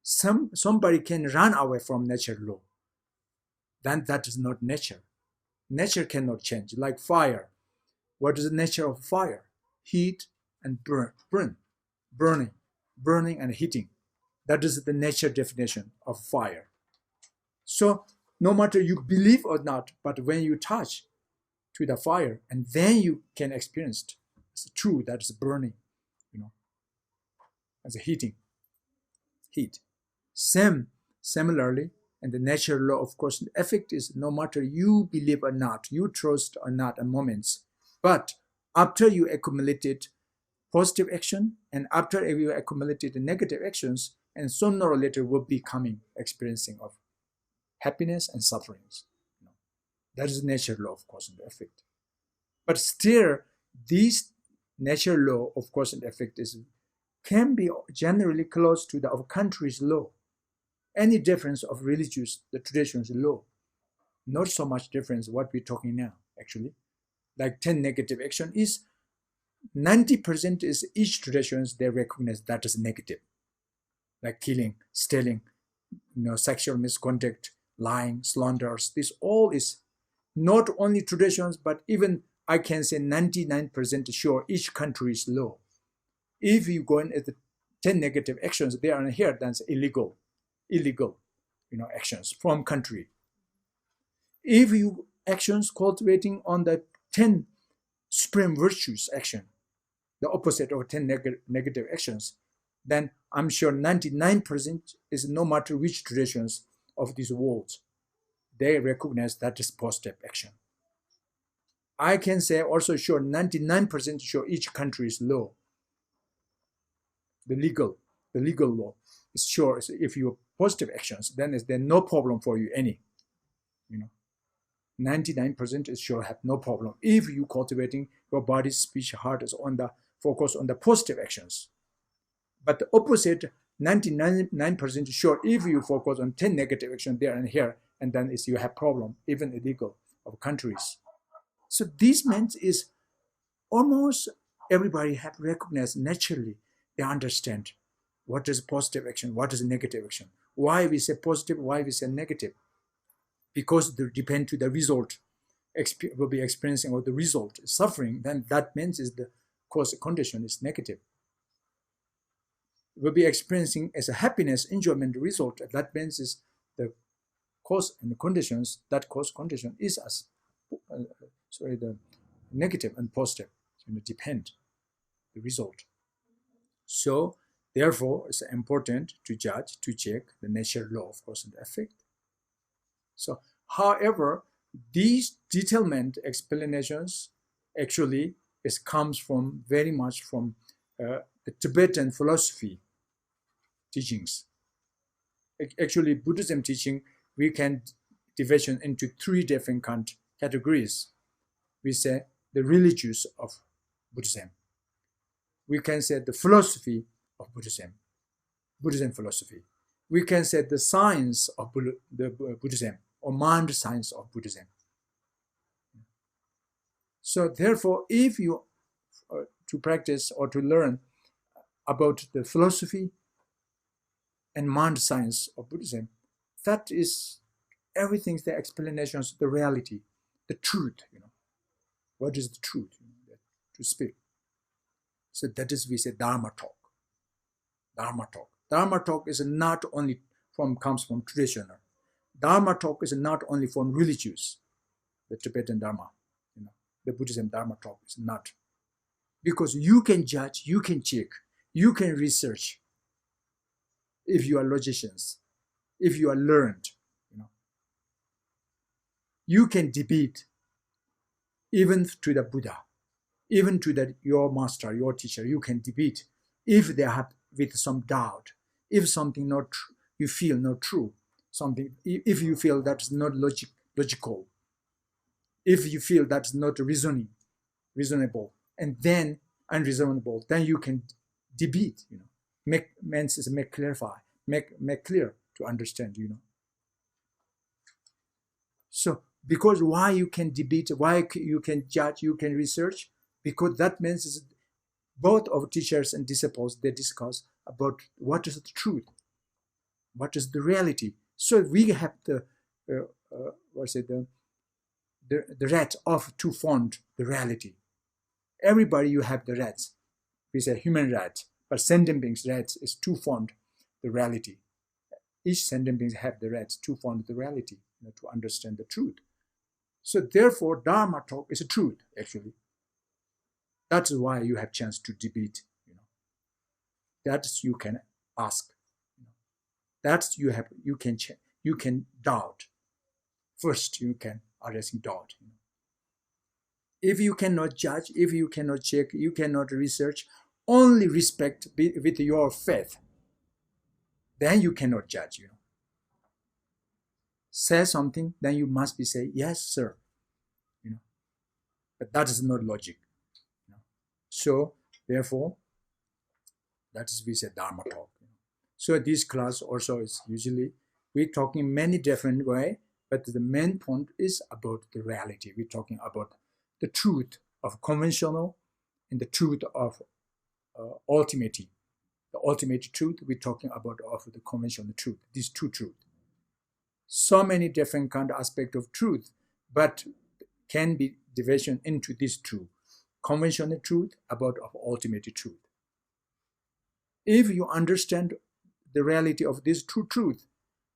Somebody can run away from natural law. Then that is not nature. Nature cannot change. Like fire. What is the nature of fire? Heat and burning and heating. That is the nature definition of fire. So no matter you believe or not, but when you touch to the fire, and then you can experience it. It's true that it's burning, as a heat. Similarly, and the natural law of cause and effect is no matter you believe or not, you trust or not at moments, but after you accumulated positive action and after you accumulated negative actions, and sooner or later will be coming experiencing of happiness and sufferings. That is the natural law of cause and effect. But still, this natural law of cause and effect can be generally close to the of country's law. Any difference of religious, the tradition's law, not so much difference what we're talking now, actually. Like 10 negative action is 90% is each traditions they recognize that as negative. Like killing, stealing, sexual misconduct, lying, slanders. This all is not only traditions, but even I can say 99% sure each country's law. If you go in at the 10 negative actions, they are here, that's illegal, actions from country. If you actions cultivating on the 10 supreme virtues action, the opposite of 10 negative actions, then I'm sure 99% is no matter which traditions of these worlds, they recognize that is positive action. I can say also sure 99% sure each country's law, the legal law is sure if you positive actions, then is there no problem for you any. 99% is sure have no problem if you cultivating your body, speech, heart is on the focus on the positive actions. But the opposite, 99% sure if you focus on 10 negative actions there and here, and then is you have problem, even illegal of countries. So this means is almost everybody have recognized naturally. They understand what is positive action, what is negative action. Why we say positive, why we say negative? Because they depend to the result. Will be experiencing or the result is suffering, then that means is the cause condition is negative. Will be experiencing as a happiness, enjoyment result, that means is the cause and the conditions, that cause condition is as the negative and positive. So it depend the result. So therefore it's important to judge, to check the natural law of cause and effect. So however, these detailment explanations actually comes from very much from the Tibetan philosophy teachings. Actually, Buddhism teaching, we can division into three different categories. We say the religious of Buddhism. We can say the philosophy of Buddhism, Buddhism philosophy. We can say the science of the Buddhism, or mind science of Buddhism. So therefore, if you to practice or to learn about the philosophy and mind science of Buddhism, that is everything's the explanations, the reality, the truth. What is the truth? To speak. So that is we say Dharma talk. Dharma talk. Dharma talk is not only comes from traditional. Dharma talk is not only from religious, the Tibetan Dharma. The Buddhism Dharma talk is not. Because you can judge, you can check, you can research if you are logicians, if you are learned. You can debate even to the Buddha, even to your master, your teacher, you can debate if they have with some doubt, if something not true, you feel not true, something, if you feel that's not logical, if you feel that's not reasonable, and then unreasonable, then you can debate, make clarify, make clear to understand, So because why you can debate, why you can judge, you can research, because that means is both of teachers and disciples, they discuss about what is the truth, what is the reality. So we have the right of to find the reality. Everybody you have the rights. We say human rights, but sentient beings' rights is to find the reality. Each sentient being have the rights to find the reality, to understand the truth. So therefore, Dharma talk is a truth, actually. That's why you have chance to debate. That's you can ask. That's you can doubt. First, you can address doubt. If you cannot judge, if you cannot check, you cannot research, only respect with your faith, then you cannot judge. Say something, then you must be say yes, sir. But that is not logic. So therefore, that is we say Dharma talk. So this class also is usually we're talking many different way, but the main point is about the reality. We're talking about the truth of conventional and the truth of ultimate. The ultimate truth we're talking about of the conventional truth. These two truths. So many different kind of aspects of truth, but can be division into these two. Conventional truth about of ultimate truth. If you understand the reality of this true truth,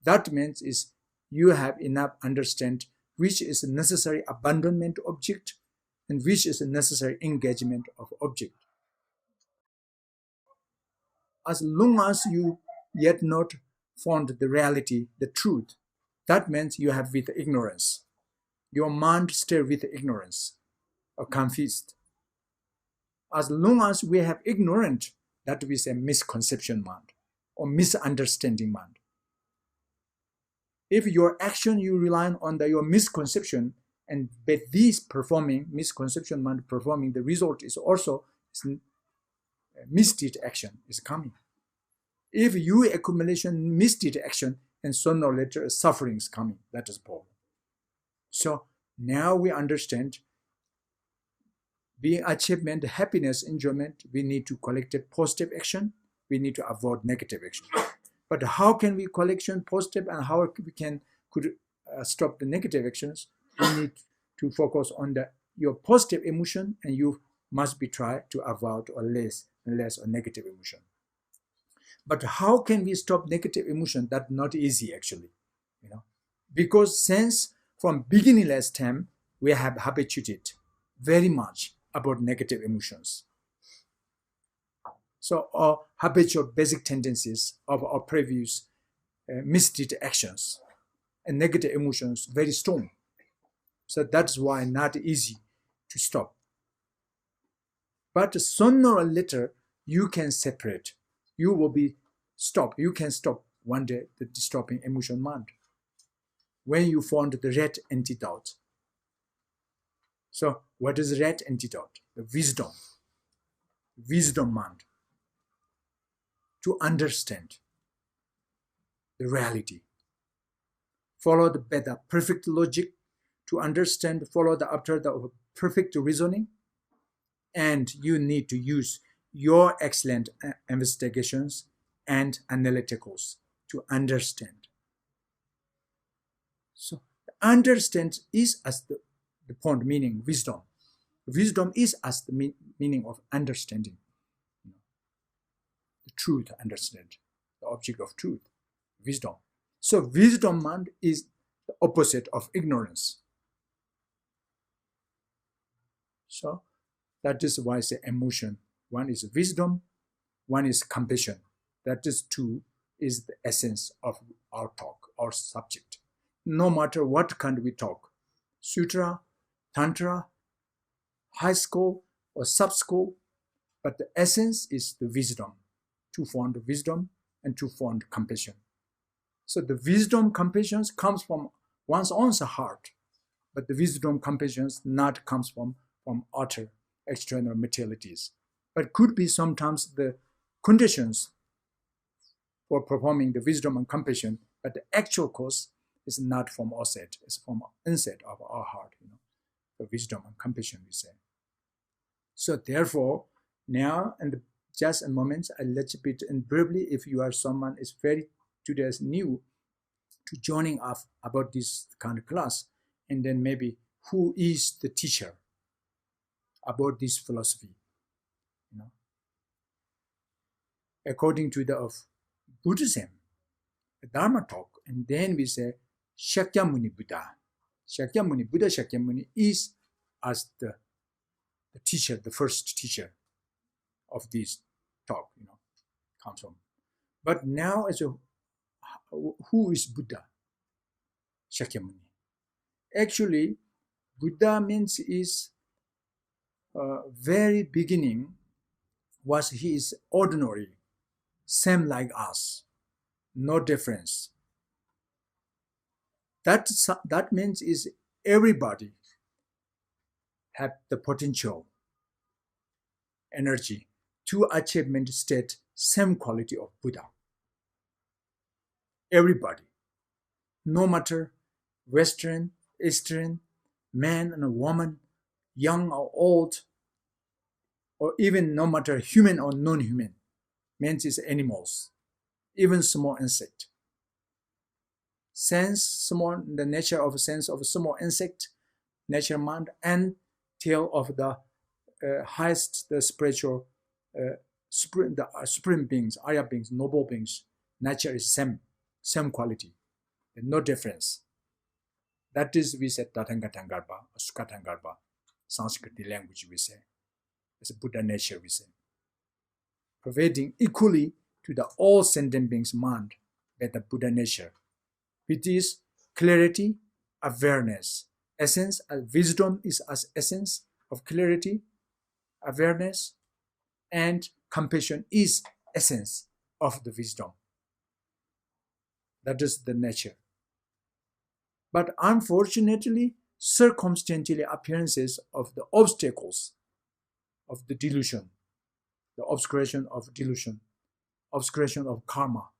that means is you have enough understand which is a necessary abandonment object and which is a necessary engagement of object. As long as you yet not found the reality, the truth, that means you have with ignorance. Your mind still with ignorance or confused. As long as we have ignorant, that we say misconception mind or misunderstanding mind. If your action you rely on your misconception, and by this performing misconception mind performing, the result is also misdeed action is coming. If you accumulation misdeed action, and sooner or later suffering is coming. That is problem. So now we understand being achievement, happiness, enjoyment, we need to collect positive action. We need to avoid negative action. But how can we collection positive and how we could stop the negative actions? We need to focus on your positive emotion, and you must be try to avoid or less or negative emotion. But how can we stop negative emotion? That's not easy actually, because since from beginning last time we have habituated very much about negative emotions. So our habitual basic tendencies of our previous misdeed actions and negative emotions very strong. So that's why not easy to stop. But sooner or later you can separate. You will be stop. You can stop one day the disturbing emotion mind when you found the right antidote. So what is the right antidote? The wisdom mind. To understand the reality. Follow the better perfect logic to understand, follow the after the perfect reasoning, and you need to use your excellent investigations and analyticals to understand. So understand is as the point meaning wisdom. Wisdom is as the meaning of understanding. The truth, understand the object of truth, wisdom. So wisdom mind is the opposite of ignorance. So that is why I say emotion. One is wisdom, one is compassion. That is two is the essence of our talk, our subject. No matter what kind we talk, sutra, tantra, high school or sub school, but the essence is the wisdom, to find wisdom and to find compassion. So the wisdom, compassion comes from one's own heart, but the wisdom, compassion not comes from outer external materialities, but could be sometimes the conditions for performing the wisdom and compassion, but the actual cause is not from outside, it's from inside of our heart, the wisdom and compassion we say. So therefore, now and just a moment, a little bit and briefly, if you are someone is very today's new to joining us about this kind of class, and then maybe who is the teacher about this philosophy, according to the of Buddhism, the Dharma talk, and then we say Shakyamuni Buddha. Buddha Shakyamuni is as the teacher, the first teacher of this talk, comes from. But now as who is Buddha? Shakyamuni. Actually, Buddha means is very beginning was he is ordinary, same like us, no difference. That means is everybody have the potential, energy to achievement state, same quality of Buddha. Everybody, no matter Western, Eastern, man and woman, young or old, or even no matter human or non-human, means is animals, even small insect. The nature of sense of small insect, nature mind, and till of the highest, the spiritual, supreme beings, Arya beings, noble beings, nature is same quality, no difference. That is we say Tathagatangarba, Sukatangarba, Sanskrit language we say. It's Buddha nature we say. Pervading equally to the all sentient beings' mind by the Buddha nature. It is clarity, awareness. Essence, wisdom is as essence of clarity, awareness, and compassion is essence of the wisdom. That is the nature. But unfortunately, circumstantial appearances of the obstacles of the delusion, the obscuration of delusion, obscuration of karma,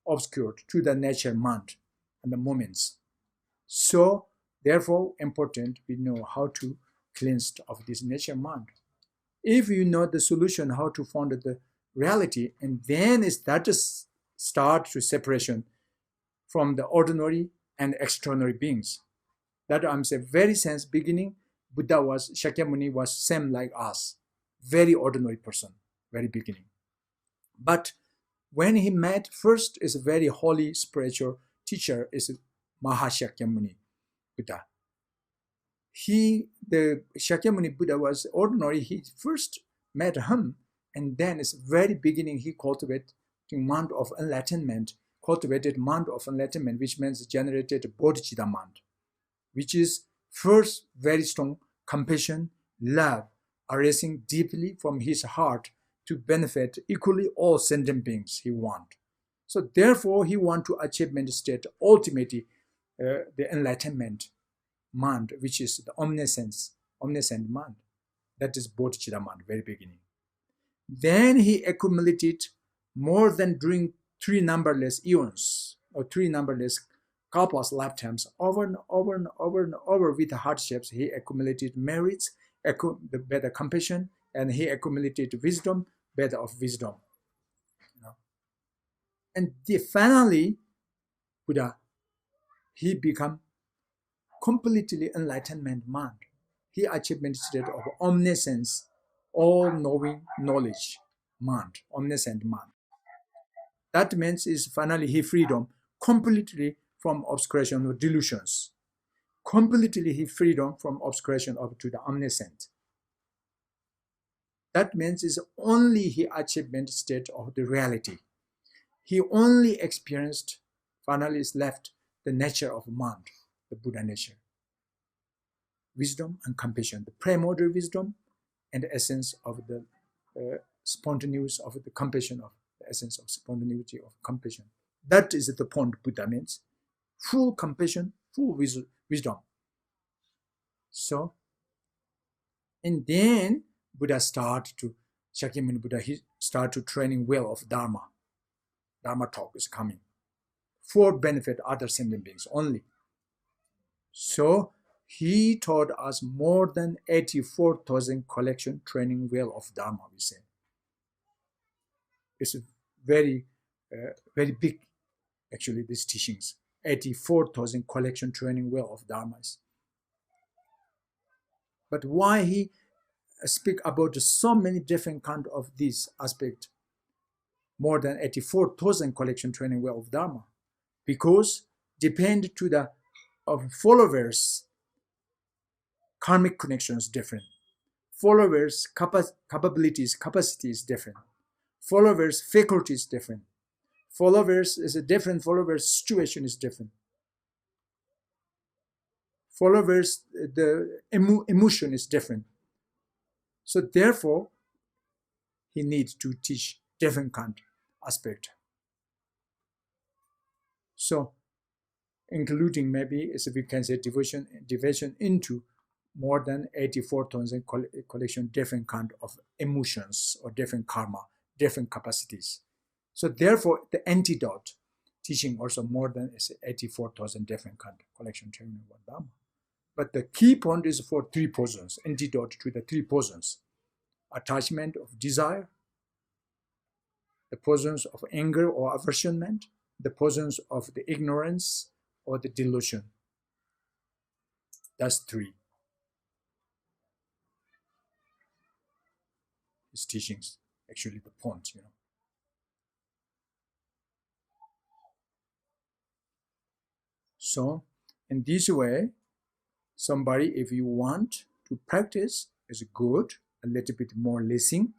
obscured to the nature mind and the moments. So, therefore, important we know how to cleansed of this nature mind. If you know the solution, how to find the reality, and then it start to separation from the ordinary and extraordinary beings. That I'm saying, very sense beginning, Shakyamuni was same like us, very ordinary person, very beginning. But when he met first is a very holy spiritual teacher, is Mahashakyamuni Buddha. The Shakyamuni Buddha was ordinary. He first met him, and then it's very beginning he cultivated mind of enlightenment, which means generated bodhicitta mind, which is first very strong compassion, love, arising deeply from his heart to benefit equally all sentient beings he want. So therefore, he want to achievement state, ultimately the enlightenment mind, which is the omniscient mind. That is bodhicitta mind, very beginning. Then he accumulated more than during 3 numberless eons or 3 numberless kalpas lifetimes, over and over and over and over with hardships. He accumulated merits, the better compassion, and he accumulated wisdom, better of wisdom. And finally, Buddha, he become completely enlightenment mind. He achieved state of omniscience, all-knowing knowledge mind, omniscient mind. That means is finally he freedom completely from obscuration or delusions. Completely he freedom from obscuration up to the omniscient. That means is only he achievement state of the reality. He only experienced, finally is left the nature of mind, the Buddha nature. Wisdom and compassion, the primordial wisdom and the essence of the spontaneous of the compassion, of the essence of spontaneity of compassion. That is the point Buddha means. Full compassion, full wisdom. So, and then Shakyamuni Buddha, he start to training well of Dharma. Dharma talk is coming for benefit other sentient beings only. So he taught us more than 84,000 collection training well of Dharma, we say. It's very, very big, actually, these teachings. 84,000 collection training well of Dharmas. But why he speak about so many different kind of this aspect, more than 84,000 collection training well of Dharma? Because depend to the of followers, karmic connections different. Followers' capabilities, capacity is different. Followers' faculties different. Followers is a different. Followers' situation is different. Followers, the emotion is different. So therefore, he needs to teach different kind aspect. So, including maybe, as we can say, division into more than 84,000 collection different kind of emotions or different karma, different capacities. So therefore, the antidote teaching also more than 84,000 different kind of collection training of Dharma. But the key point is for 3 poisons, antidote to the 3 poisons: attachment of desire, the poisons of anger or aversionment, the poisons of the ignorance or the delusion. That's 3. His teachings, actually the point, So, in this way, somebody, if you want to practice, is good, a little bit more listening.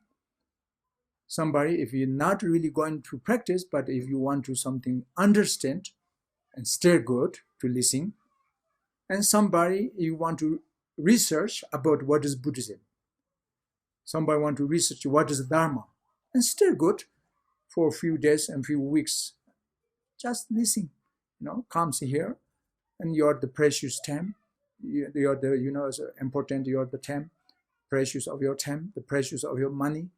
Somebody, if you're not really going to practice, but if you want to something understand and stay good to listen. And somebody, you want to research about what is Buddhism. Somebody want to research what is Dharma. And stay good for a few days and few weeks. Just listen, comes here, and you're the precious time. You're the, it's important, you're the time, precious of your time, the precious of your money,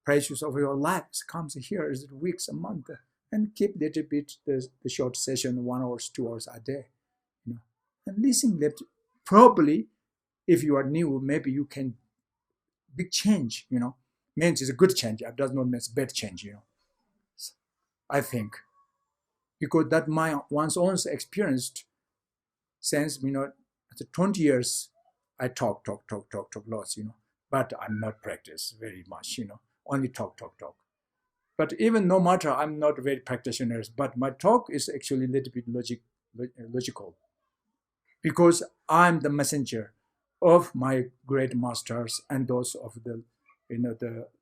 precious of your lives comes here is weeks, a month, and keep little bit the short session, 1 hour, 2 hours a day, and listen that probably If you are new, maybe you can big change, means it's a good change. It does not mean it's bad change, I think. Because that my one's own experienced since, after 20 years, I talk lots, but I'm not practice very much, only talk. But even no matter, I'm not very practitioner, but my talk is actually a little bit logical because I'm the messenger of my great masters and those of the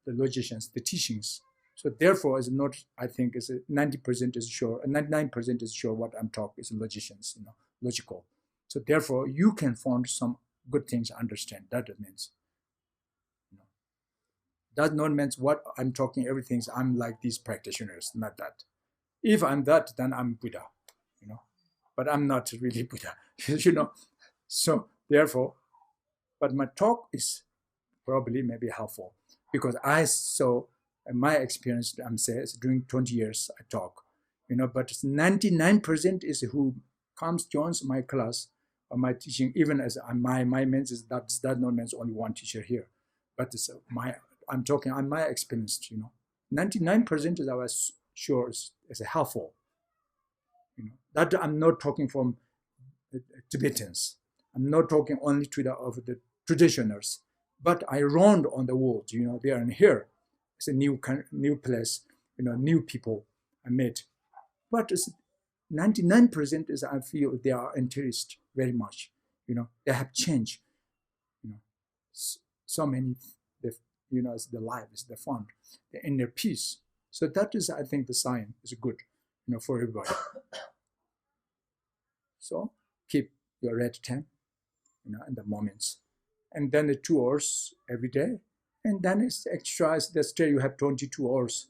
logicians, the teachings. So therefore, it's not, I think, is 90% is sure, and 99% is sure what I'm talking is logicians, logical. So therefore, you can find some good things to understand. That means, does not mean what I'm talking, everything's I'm like these practitioners, not that. If I'm that, then I'm Buddha, but I'm not really Buddha, So therefore, but my talk is probably maybe helpful because I saw in my experience, I'm saying, during 20 years I talk, but 99% is who comes, joins my class or my teaching, even as my means is that not means only one teacher here, but it's I'm talking on my experience, 99% is I was sure is helpful, that I'm not talking from Tibetans. I'm not talking only to the traditionals, but I round on the world, there and here. It's a new place, new people I met. But it's 99% is I feel they are interested very much. They have changed. So many, it's the life, it's the fun, the inner peace. So that is, I think, the sign is good, for everybody. So keep your red time, in the moments. And then the 2 hours every day. And then it's extras. That's day you have 22 hours,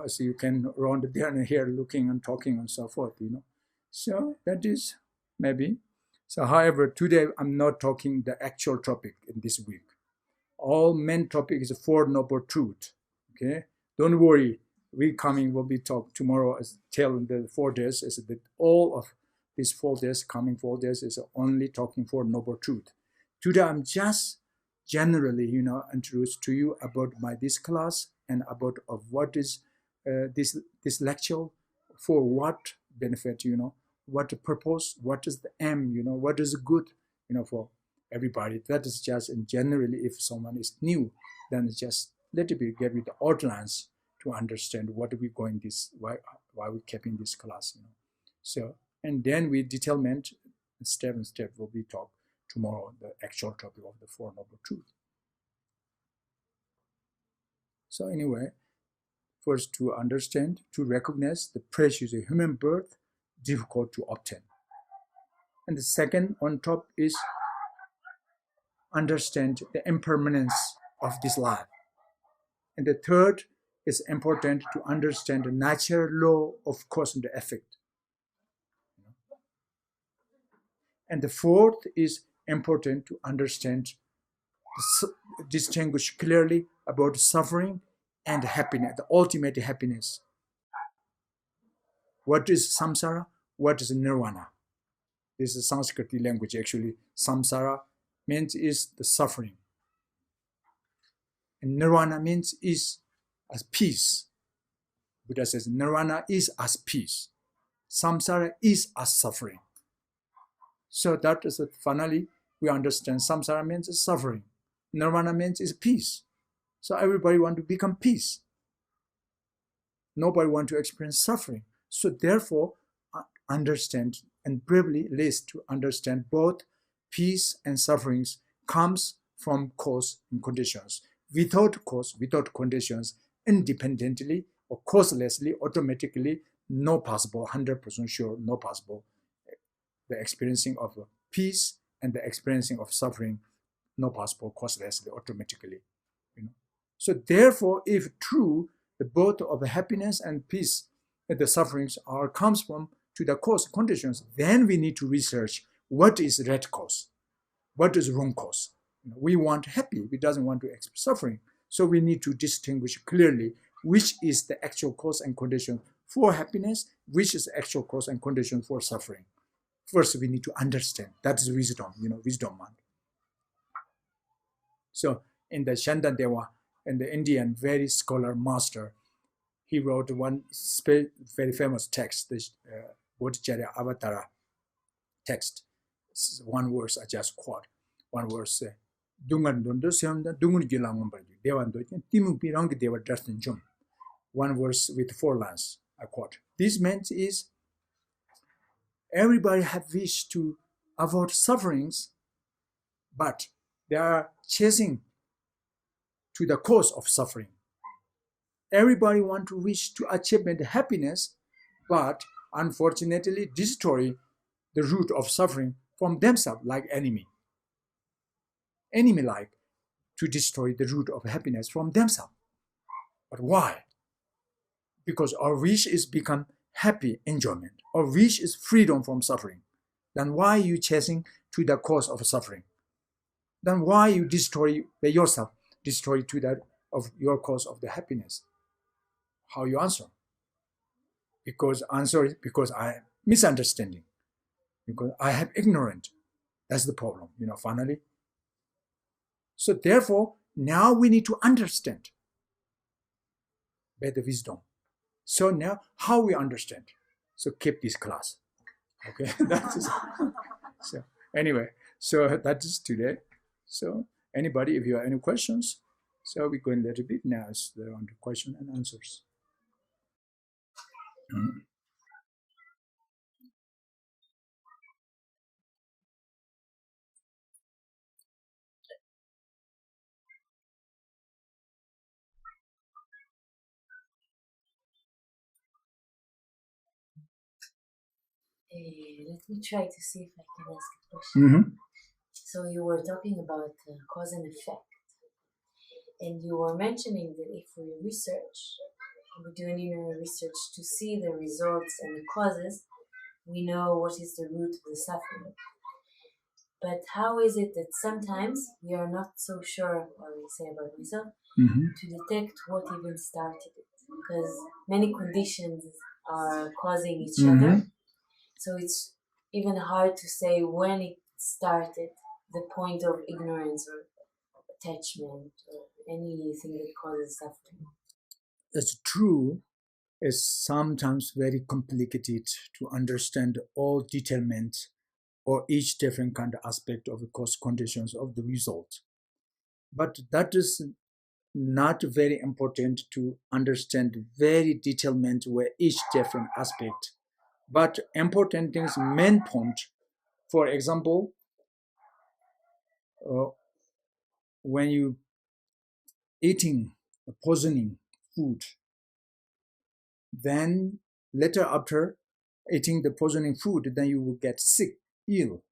so you can run there and here looking and talking and so forth, So that is maybe. So however, today I'm not talking the actual topic in this week. All main topic is Four Noble Truth. Okay, don't worry. We coming will be talk tomorrow as tell the 4 days is that all of these 4 days, coming 4 days is only talking for Noble Truth. Today I'm just generally, introduced to you about this class and about of what is this lecture for what benefit, what the purpose, what is the aim, what is good, for everybody. That is just in generally, if someone is new, then it's just let me give you the outlines to understand what we're going this, why we're keeping this class, So, and then we detailment step and step will be talked tomorrow, the actual topic of the Four Noble Truth. So anyway, first to understand, to recognize the precious human birth, difficult to obtain. And the second on top is understand the impermanence of this life. And the third is important to understand the natural law of cause and effect. And the fourth is important to understand, distinguish clearly about suffering and happiness, the ultimate happiness. What is samsara? What is nirvana? This is Sanskrit language actually. Samsara means is the suffering. And nirvana means is as peace. Buddha says nirvana is as peace. Samsara is as suffering. So that is finally we understand samsara means suffering. Nirvana means is peace. So everybody want to become peace. Nobody want to experience suffering. So therefore, understand and bravely list to understand both peace and sufferings comes from cause and conditions. Without cause, without conditions, independently or causelessly, automatically, no possible, 100% sure, no possible. The experiencing of peace and the experiencing of suffering, no possible, causelessly, automatically. So therefore, if true, the both of happiness and peace, the sufferings comes from to the cause conditions, then we need to research what is right cause, what is wrong cause. We want happy, we doesn't want to experience suffering. So we need to distinguish clearly which is the actual cause and condition for happiness, which is the actual cause and condition for suffering. First, we need to understand. That is wisdom, wisdom mind. So in the Shandadeva, and the Indian very scholar master, he wrote one very famous text, the Bodhicharya Avatara text. This is one verse I just quote. One verse, Dungan Dundu Semda Dungun Gilangambar, Devando, Timu Pirang Deva Dustin Jum. One verse with 4 lines, I quote. This meant is everybody have wish to avoid sufferings, but they are chasing to the cause of suffering. Everybody want to wish to achieve happiness, but unfortunately destroy the root of suffering from themselves like enemy. Enemy like to destroy the root of happiness from themselves. But why? Because our wish is become happy enjoyment. Our wish is freedom from suffering. Then why are you chasing to the cause of suffering? Then why you destroy yourself, destroy to that of your cause of the happiness? How you answer? Because answer is because I am misunderstanding. Because I have ignorant. That's the problem, finally. So therefore, now we need to understand better wisdom. So now, how we understand? So keep this class. Okay, that is. So anyway, so that is today. So anybody, if you have any questions, so we're going a little bit now on the question and answers. Let me try to see if I can ask a question. So you were talking about cause and effect, and you were mentioning that if we do any research to see the results and the causes, we know what is the root of the suffering. But how is it that sometimes we are not so sure, or I say about myself, to detect what even started it? Because many conditions are causing each other. So it's even hard to say when it started, the point of ignorance or attachment or anything that causes suffering. It's true. It's sometimes very complicated to understand all detailment or each different kind of aspect of the cause conditions of the result. But that is not very important to understand very detailment where each different aspect. But important things, main point, for example, when you eating poisoning food, then later after eating the poisoning food, then you will get sick, ill.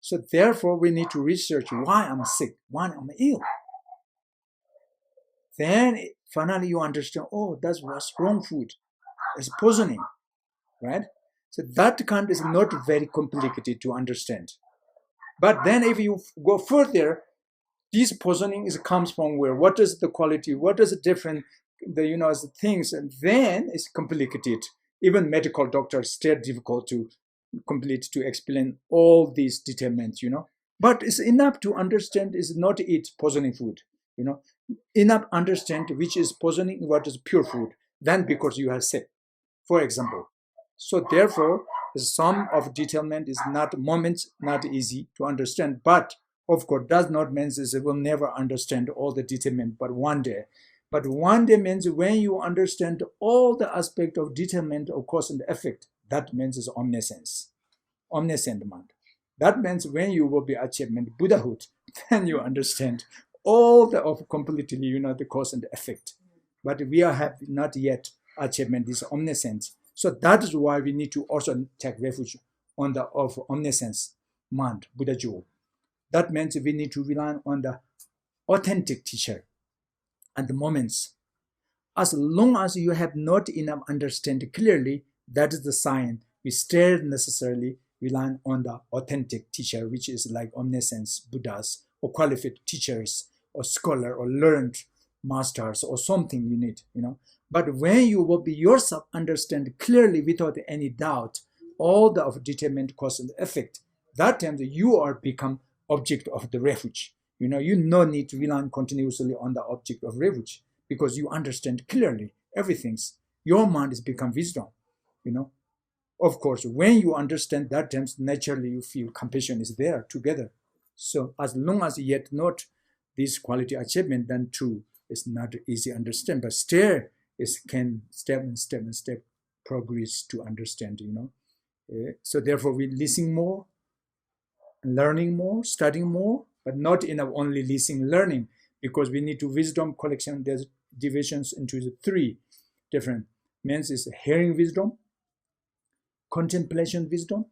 So therefore, we need to research why I'm sick, why I'm ill. Then finally you understand, oh, that was wrong food. It's poisoning, right? So that kind is not very complicated to understand. But then if you go further, this poisoning comes from where? What is the quality? What is the different, the things? And then it's complicated. Even medical doctors still difficult to complete to explain all these determinants, But it's enough to understand is not to eat poisoning food, Enough understand which is poisoning, what is pure food. Then because you are sick, for example. So therefore, some of detailment is not easy to understand, but of course does not mean that will never understand all the detailment, but one day. But one day means when you understand all the aspect of detailment of cause and effect, that means is omniscience, omniscient mind. That means when you will be achievement Buddhahood, then you understand all the of completely, the cause and effect. But we have not yet achievement this omniscience. So that is why we need to also take refuge on the of omniscience mind, Buddha jewel. That means we need to rely on the authentic teacher at the moments. As long as you have not enough understanding clearly, that is the sign we still necessarily rely on the authentic teacher, which is like omniscience Buddhas or qualified teachers or scholar or learned masters or something you need, But when you will be yourself understand clearly without any doubt all the of determined cause and effect, that time you are become object of the refuge. You no need to rely continuously on the object of refuge because you understand clearly everything's. Your mind has become wisdom. Of course, when you understand that terms, naturally you feel compassion is there together. So as long as yet not this quality achievement, then too it's not easy to understand. But still, it can step and step progress to understand. So therefore, we listen more, learning more, studying more, but not enough only listening, learning, because we need to wisdom collection. There's divisions into the three different means is hearing wisdom, contemplation wisdom,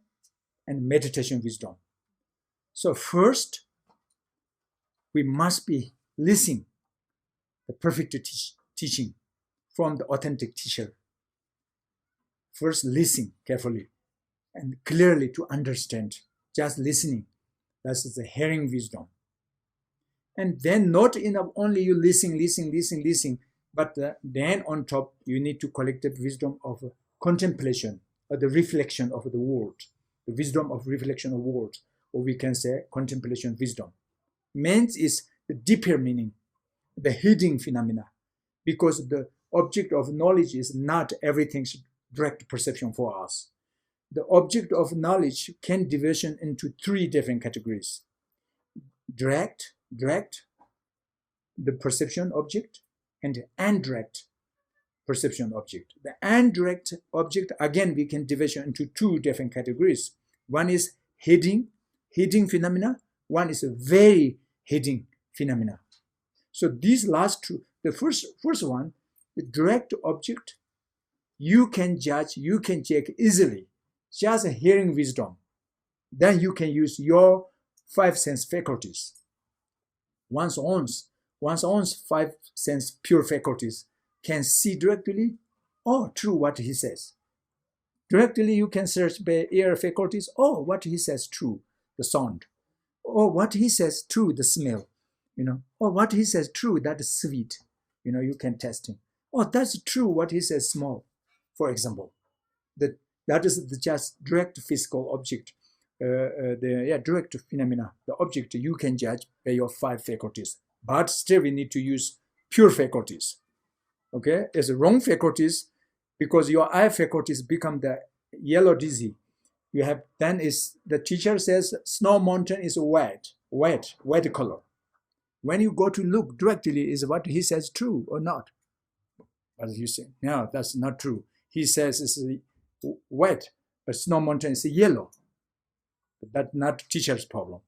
and meditation wisdom. So first, we must be listening the perfect teaching from the authentic teacher. First, listen carefully and clearly to understand. Just listening, that's the hearing wisdom. And then not enough only you listen, but then on top you need to collect the wisdom of contemplation or the reflection of the world, the wisdom of reflection of world, or we can say contemplation wisdom. Means is the deeper meaning, the hidden phenomena, because the object of knowledge is not everything's direct perception for us. The object of knowledge can division into three different categories. Direct, the perception object, and indirect perception object. The indirect object, again, we can division into two different categories. One is hidden phenomena. One is a very hidden phenomena. So these last two, the first one, the direct object, you can judge, you can check easily, just hearing wisdom. Then you can use your five sense faculties. One's own five sense pure faculties can see directly or true what he says. Directly you can search by ear faculties, what he says true, the sound, or what he says true, the smell, or what he says true, that is sweet, you can test him. That's true what he says small, for example. That is just direct physical object, direct phenomena, the object you can judge by your five faculties. But still we need to use pure faculties. Okay, it's wrong faculties because your eye faculties become the yellow dizzy. You have then is the teacher says snow mountain is white color. When you go to look directly, is what he says true or not? But you say, no, that's not true. He says it's white, but snow mountain is yellow. But that's not teacher's problem.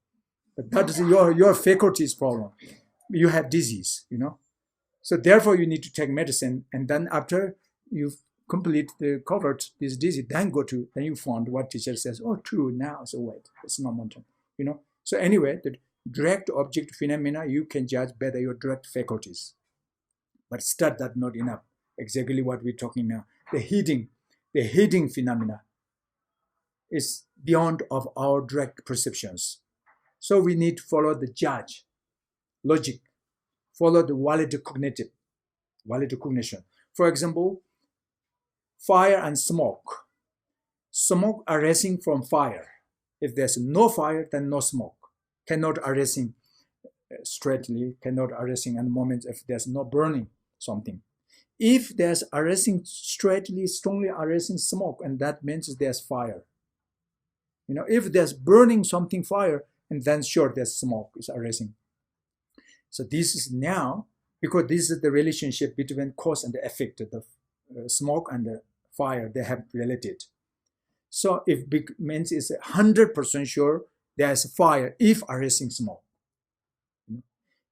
But that is your faculty's problem. You have disease, So therefore you need to take medicine, and then after you complete the covered this disease, then you found what teacher says, true, now it's white, it's not mountain, So anyway, the direct object phenomena you can judge better your direct faculties. But still that's not enough. Exactly what we're talking now. The hidden phenomena is beyond of our direct perceptions. So we need to follow the judge, logic, follow the valid cognition. For example, fire and smoke. Smoke arising from fire. If there's no fire, then no smoke. Cannot arising straightly, cannot arising in the moment if there's no burning something. If there's arising straightly, strongly arising smoke, and that means there's fire. If there's burning something fire, and then sure there's smoke is arising. So this is now, because this is the relationship between cause and the effect, the smoke and the fire, they have related. So if means it's 100% sure there's fire if arising smoke.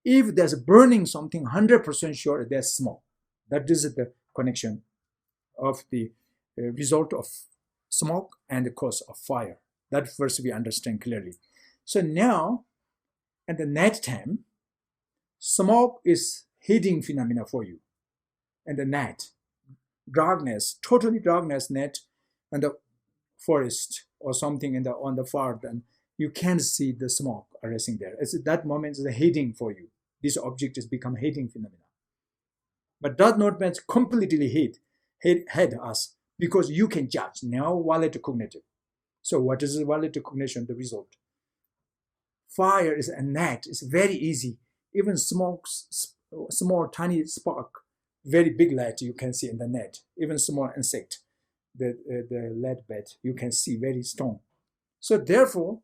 If there's burning something, 100% sure there's smoke. That is the connection of the result of smoke and the cause of fire. That first we understand clearly. So now, at the night time, smoke is hidden phenomena for you. And the night, darkness, totally darkness night, and the forest or something on the far, then you can't see the smoke arising there. It's that moment is the hidden for you. This object has become hidden phenomena. But that not mean completely hid us, because you can judge now valid cognitive. So what is the valid cognition? The result. fire is a net. It's very easy. Even small tiny spark, very big light you can see in the net. Even small insect, the lead bed you can see very strong. So therefore,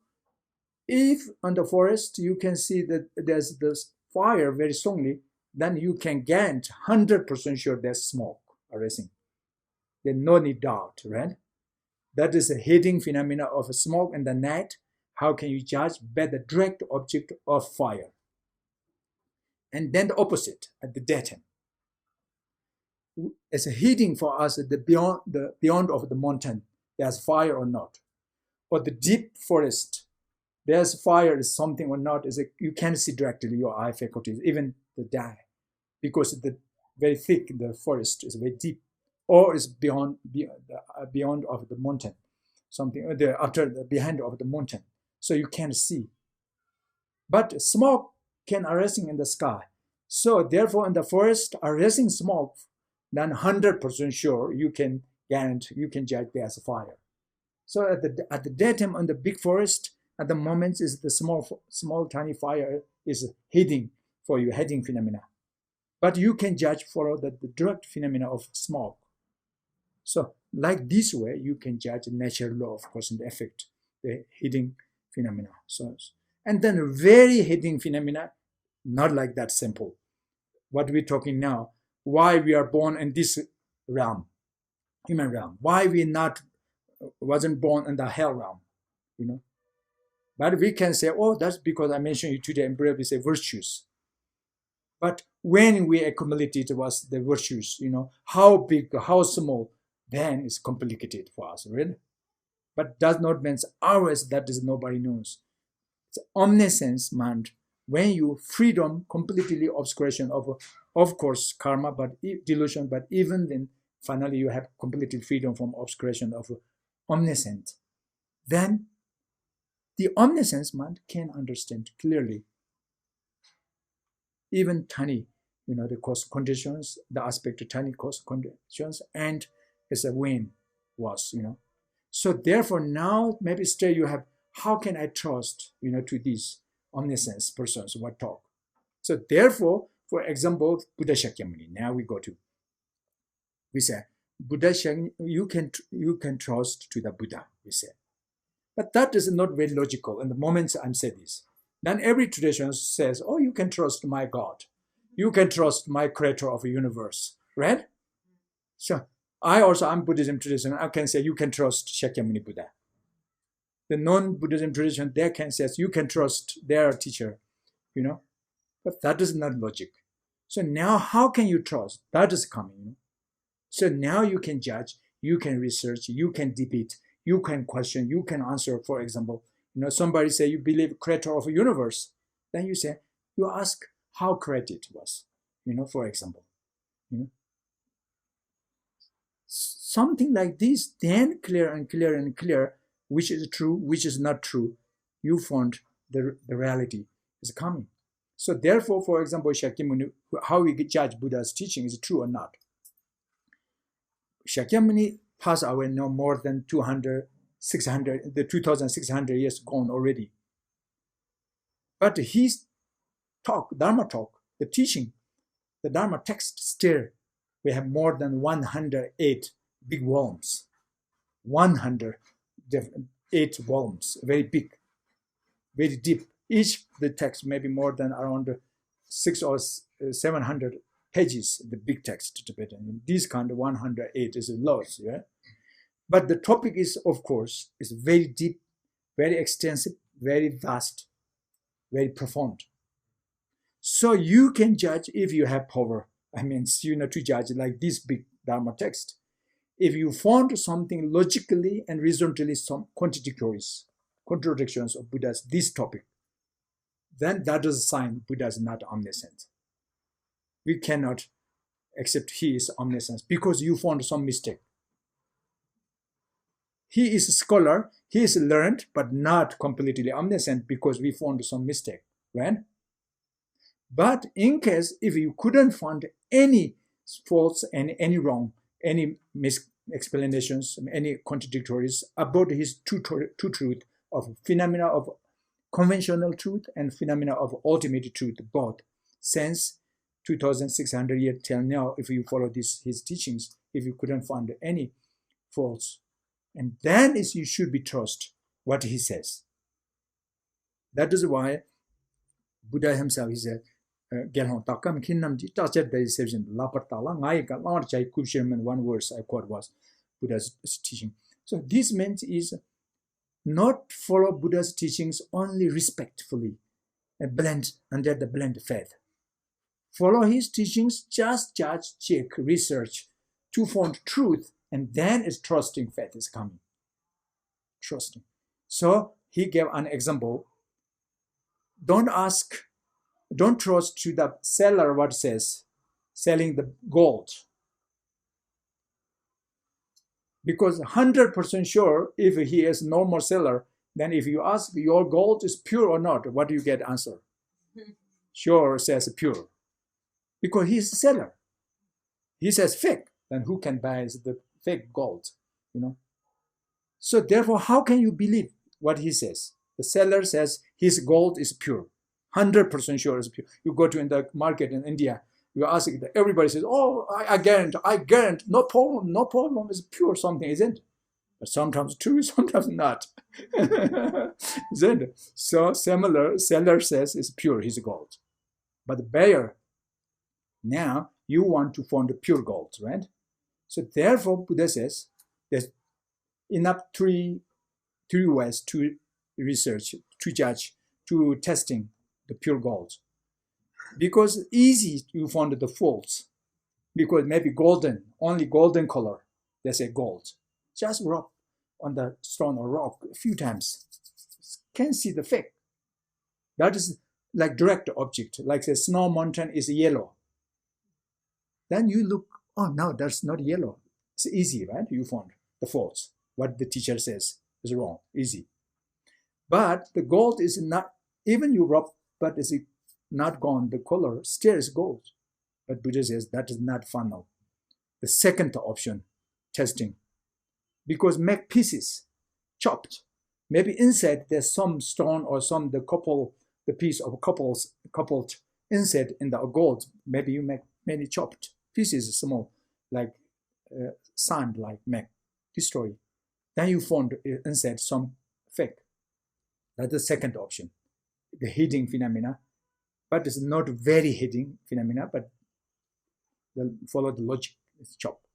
if on the forest you can see that there's this fire very strongly, then you can get 100% sure there's smoke arising. There's no need doubt, right? That is a hidden phenomena of smoke in the night. How can you judge by the direct object of fire? And then the opposite at the daytime. It's a hidden for us at the beyond of the mountain. There's fire or not, or the deep forest. There's fire is something or not. Is you can't see directly your eye faculties, even the day, because the very thick the forest is very deep, or is beyond of the mountain, something behind of the mountain, so you can't see. But smoke can arising in the sky, so therefore in the forest arising smoke, then 100% sure you can guarantee you can judge there's fire. So at the daytime on the big forest, at the moment is the small tiny fire is hidden for you, hidden phenomena. But you can judge for the direct phenomena of smoke. So like this way, you can judge natural law of cause and effect, the hidden phenomena. So, and then very hidden phenomena, not like that simple. What we're talking now, why we are born in this realm, human realm, why we wasn't born in the hell realm, you know. But we can say, oh, that's because I mentioned you today in prayer, we say virtues. But when we accumulated was the virtues, you know, how big, how small, then it's complicated for us, really. But does not mean ours, that is nobody knows. It's omniscience meant when you freedom, completely obscuration of course, karma, but delusion, but even then, finally you have completely freedom from obscuration of omniscient. Then the omniscience mind can understand clearly even tiny, you know, the cause conditions, the aspect of tiny cause conditions, and as a wind was, you know. So therefore now maybe still you have, how can I trust, you know, to these omniscience persons what talk? So therefore, for example, Buddha Shakyamuni, now we say, Buddha Shakyamuni, you can trust to the Buddha, we say. But that is not very logical. In the moment I'm saying this, then every tradition says, oh, you can trust my God. You can trust my creator of the universe, right? So I'm Buddhism tradition. I can say you can trust Shakyamuni Buddha. The non-Buddhism tradition, they can say you can trust their teacher, you know. But that is not logic. So now how can you trust? That is coming. You know? So now you can judge, you can research, you can debate, you can question, you can answer. For example, you know, somebody say you believe creator of a universe. Then you say, you ask how created was, you know, for example, you know. Something like this, then clear and clear and clear, which is true, which is not true. You found the reality is coming. So therefore, for example, Shakyamuni, how we judge Buddha's teaching is true or not. Shakyamuni passed away no more than 600, 2,600 years gone already. But his talk, Dharma talk, the teaching, the Dharma text still, we have more than 108 big volumes. 108 volumes, very big, very deep. Each the text maybe more than around 600 or 700 pages, the big text Tibetan. This kind of 108 is a lot, yeah. But the topic is, of course, is very deep, very extensive, very vast, very profound. So you can judge if you have power. I mean, you know, to judge like this big Dharma text. If you found something logically and reasonably some contradictions of Buddha's this topic, then that is a sign Buddha is not omniscient. We cannot accept he is omniscient because you found some mistake. He is a scholar, he is learned, but not completely omniscient because we found some mistake, right? But in case if you couldn't find any faults and any wrong, any explanations, any contradictories about his true truth of phenomena of conventional truth and phenomena of ultimate truth, both. Since 2,600 years till now, if you follow his teachings, if you couldn't find any faults, and then you should be trust what he says. That is why Buddha himself, he said, one verse I quote was Buddha's teaching. So this means is not follow Buddha's teachings only respectfully and blend under the blend faith. Follow his teachings, just judge, check, research to find truth, and then is trusting faith is coming. Trusting. So he gave an example. Don't trust to the seller what says, selling the gold. Because 100% sure, if he is normal seller, then if you ask your gold is pure or not, what do you get answer? Sure says pure. Because he's a seller. He says fake, then who can buy the fake gold? So therefore, how can you believe what he says? The seller says his gold is pure. 100% sure is pure. You go to in the market in India, you ask, everybody says, oh, I guarantee, no problem, it's pure something, isn't it? But sometimes true, sometimes not. Isn't it? So similar, seller says it's pure, his gold. But the buyer, now you want to find the pure gold, right? So therefore, Buddha says there's enough three ways to research, to judge, to testing the pure gold. Because easy you find the faults. Because maybe golden, only golden color, they say gold. Just rub on the stone or rock a few times. Can see the fake. That is like direct object, like the snow mountain is yellow. Then you look, oh no, that's not yellow. It's easy, right? You found the faults. What the teacher says is wrong, easy. But the gold is not, even you rub, but is it not gone, the color still is gold. But Buddha says that is not final. The second option, testing. Because make pieces, chopped. Maybe inside there's some stone or the piece of coupled inside in the gold. Maybe you make many chopped pieces, small, like sand, like make, destroy. Then you find inside some fake. That's the second option. The hidden phenomena, but it's not very hidden phenomena, but follow the logic, it's chopped.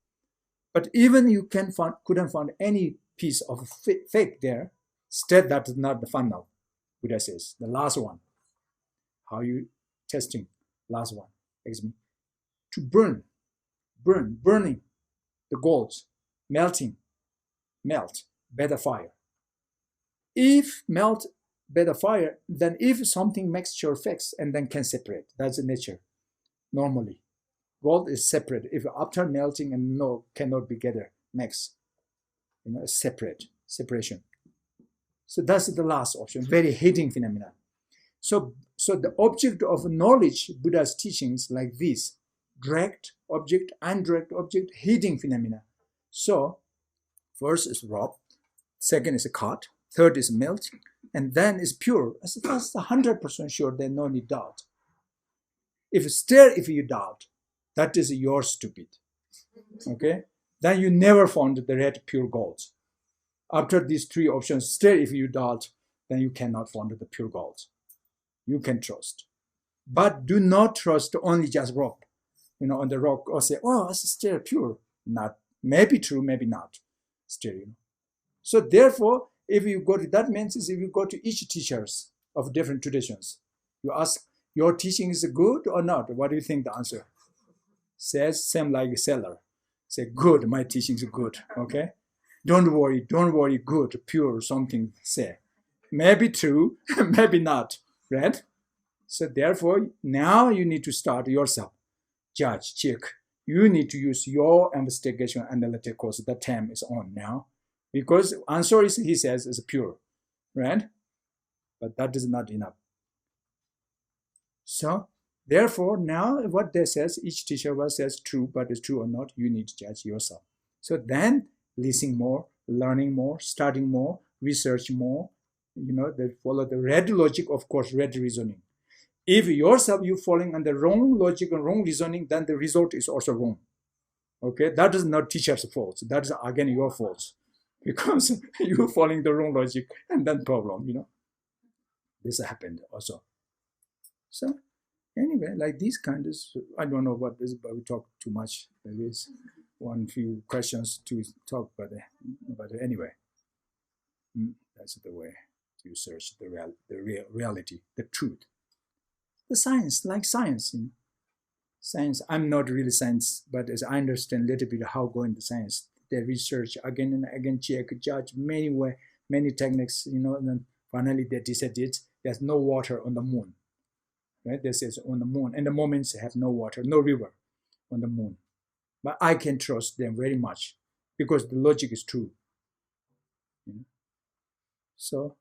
But even you couldn't find any piece of fake there, still that is not the final. Buddha says, the last one. How you testing? Last one. Excuse me. To burning the gold, melt by the fire. If melt by the fire, then if something mixture fix and then can separate, that's the nature. Normally, gold is separate. If after melting and cannot be together, mix, separation. So that's the last option, very hidden phenomena. So the object of knowledge, Buddha's teachings like this, direct object, indirect object, hidden phenomena. So first is rub, second is cut, third is melt, and then is pure. So that's 100% sure, there's no need doubt. If you doubt, that is your stupid. Okay? Then you never found the red pure gold. After these three options, still if you doubt, then you cannot find the pure gold. You can trust. But do not trust only just rock, on the rock, or say, oh, it's still pure. Not, maybe true, maybe not. Still, So therefore, if you go to, that means if you go to each teachers of different traditions, you ask, your teaching is good or not? What do you think the answer? Says, same like a seller. Say, good, my teaching is good, okay? Don't worry, good, pure, something say. Maybe true, maybe not, right? So therefore, now you need to start yourself. Judge, check. You need to use your investigation analytical. The time is on now. Because answer is, he says, is pure, right? But that is not enough. So therefore, now what they says, each teacher says true, but it's true or not, you need to judge yourself. So then listening more, learning more, studying more, research more, they follow the red logic, of course, red reasoning. If yourself you falling on the wrong logic and wrong reasoning, then the result is also wrong. Okay, that is not teacher's fault. That is again your fault, because you following the wrong logic, and then problem. This happened also. So anyway, like these kinds, I don't know what this, but we talk too much. There is one few questions to talk, but anyway, that's the way to search the real reality, the truth. The science, like science, science. I'm not really science, but as I understand a little bit how going the science, they research again and again, check, judge many techniques, and then finally they decided there's no water on the moon. Right? This is on the moon, and the moments have no water, no river on the moon. But I can trust them very much because the logic is true. So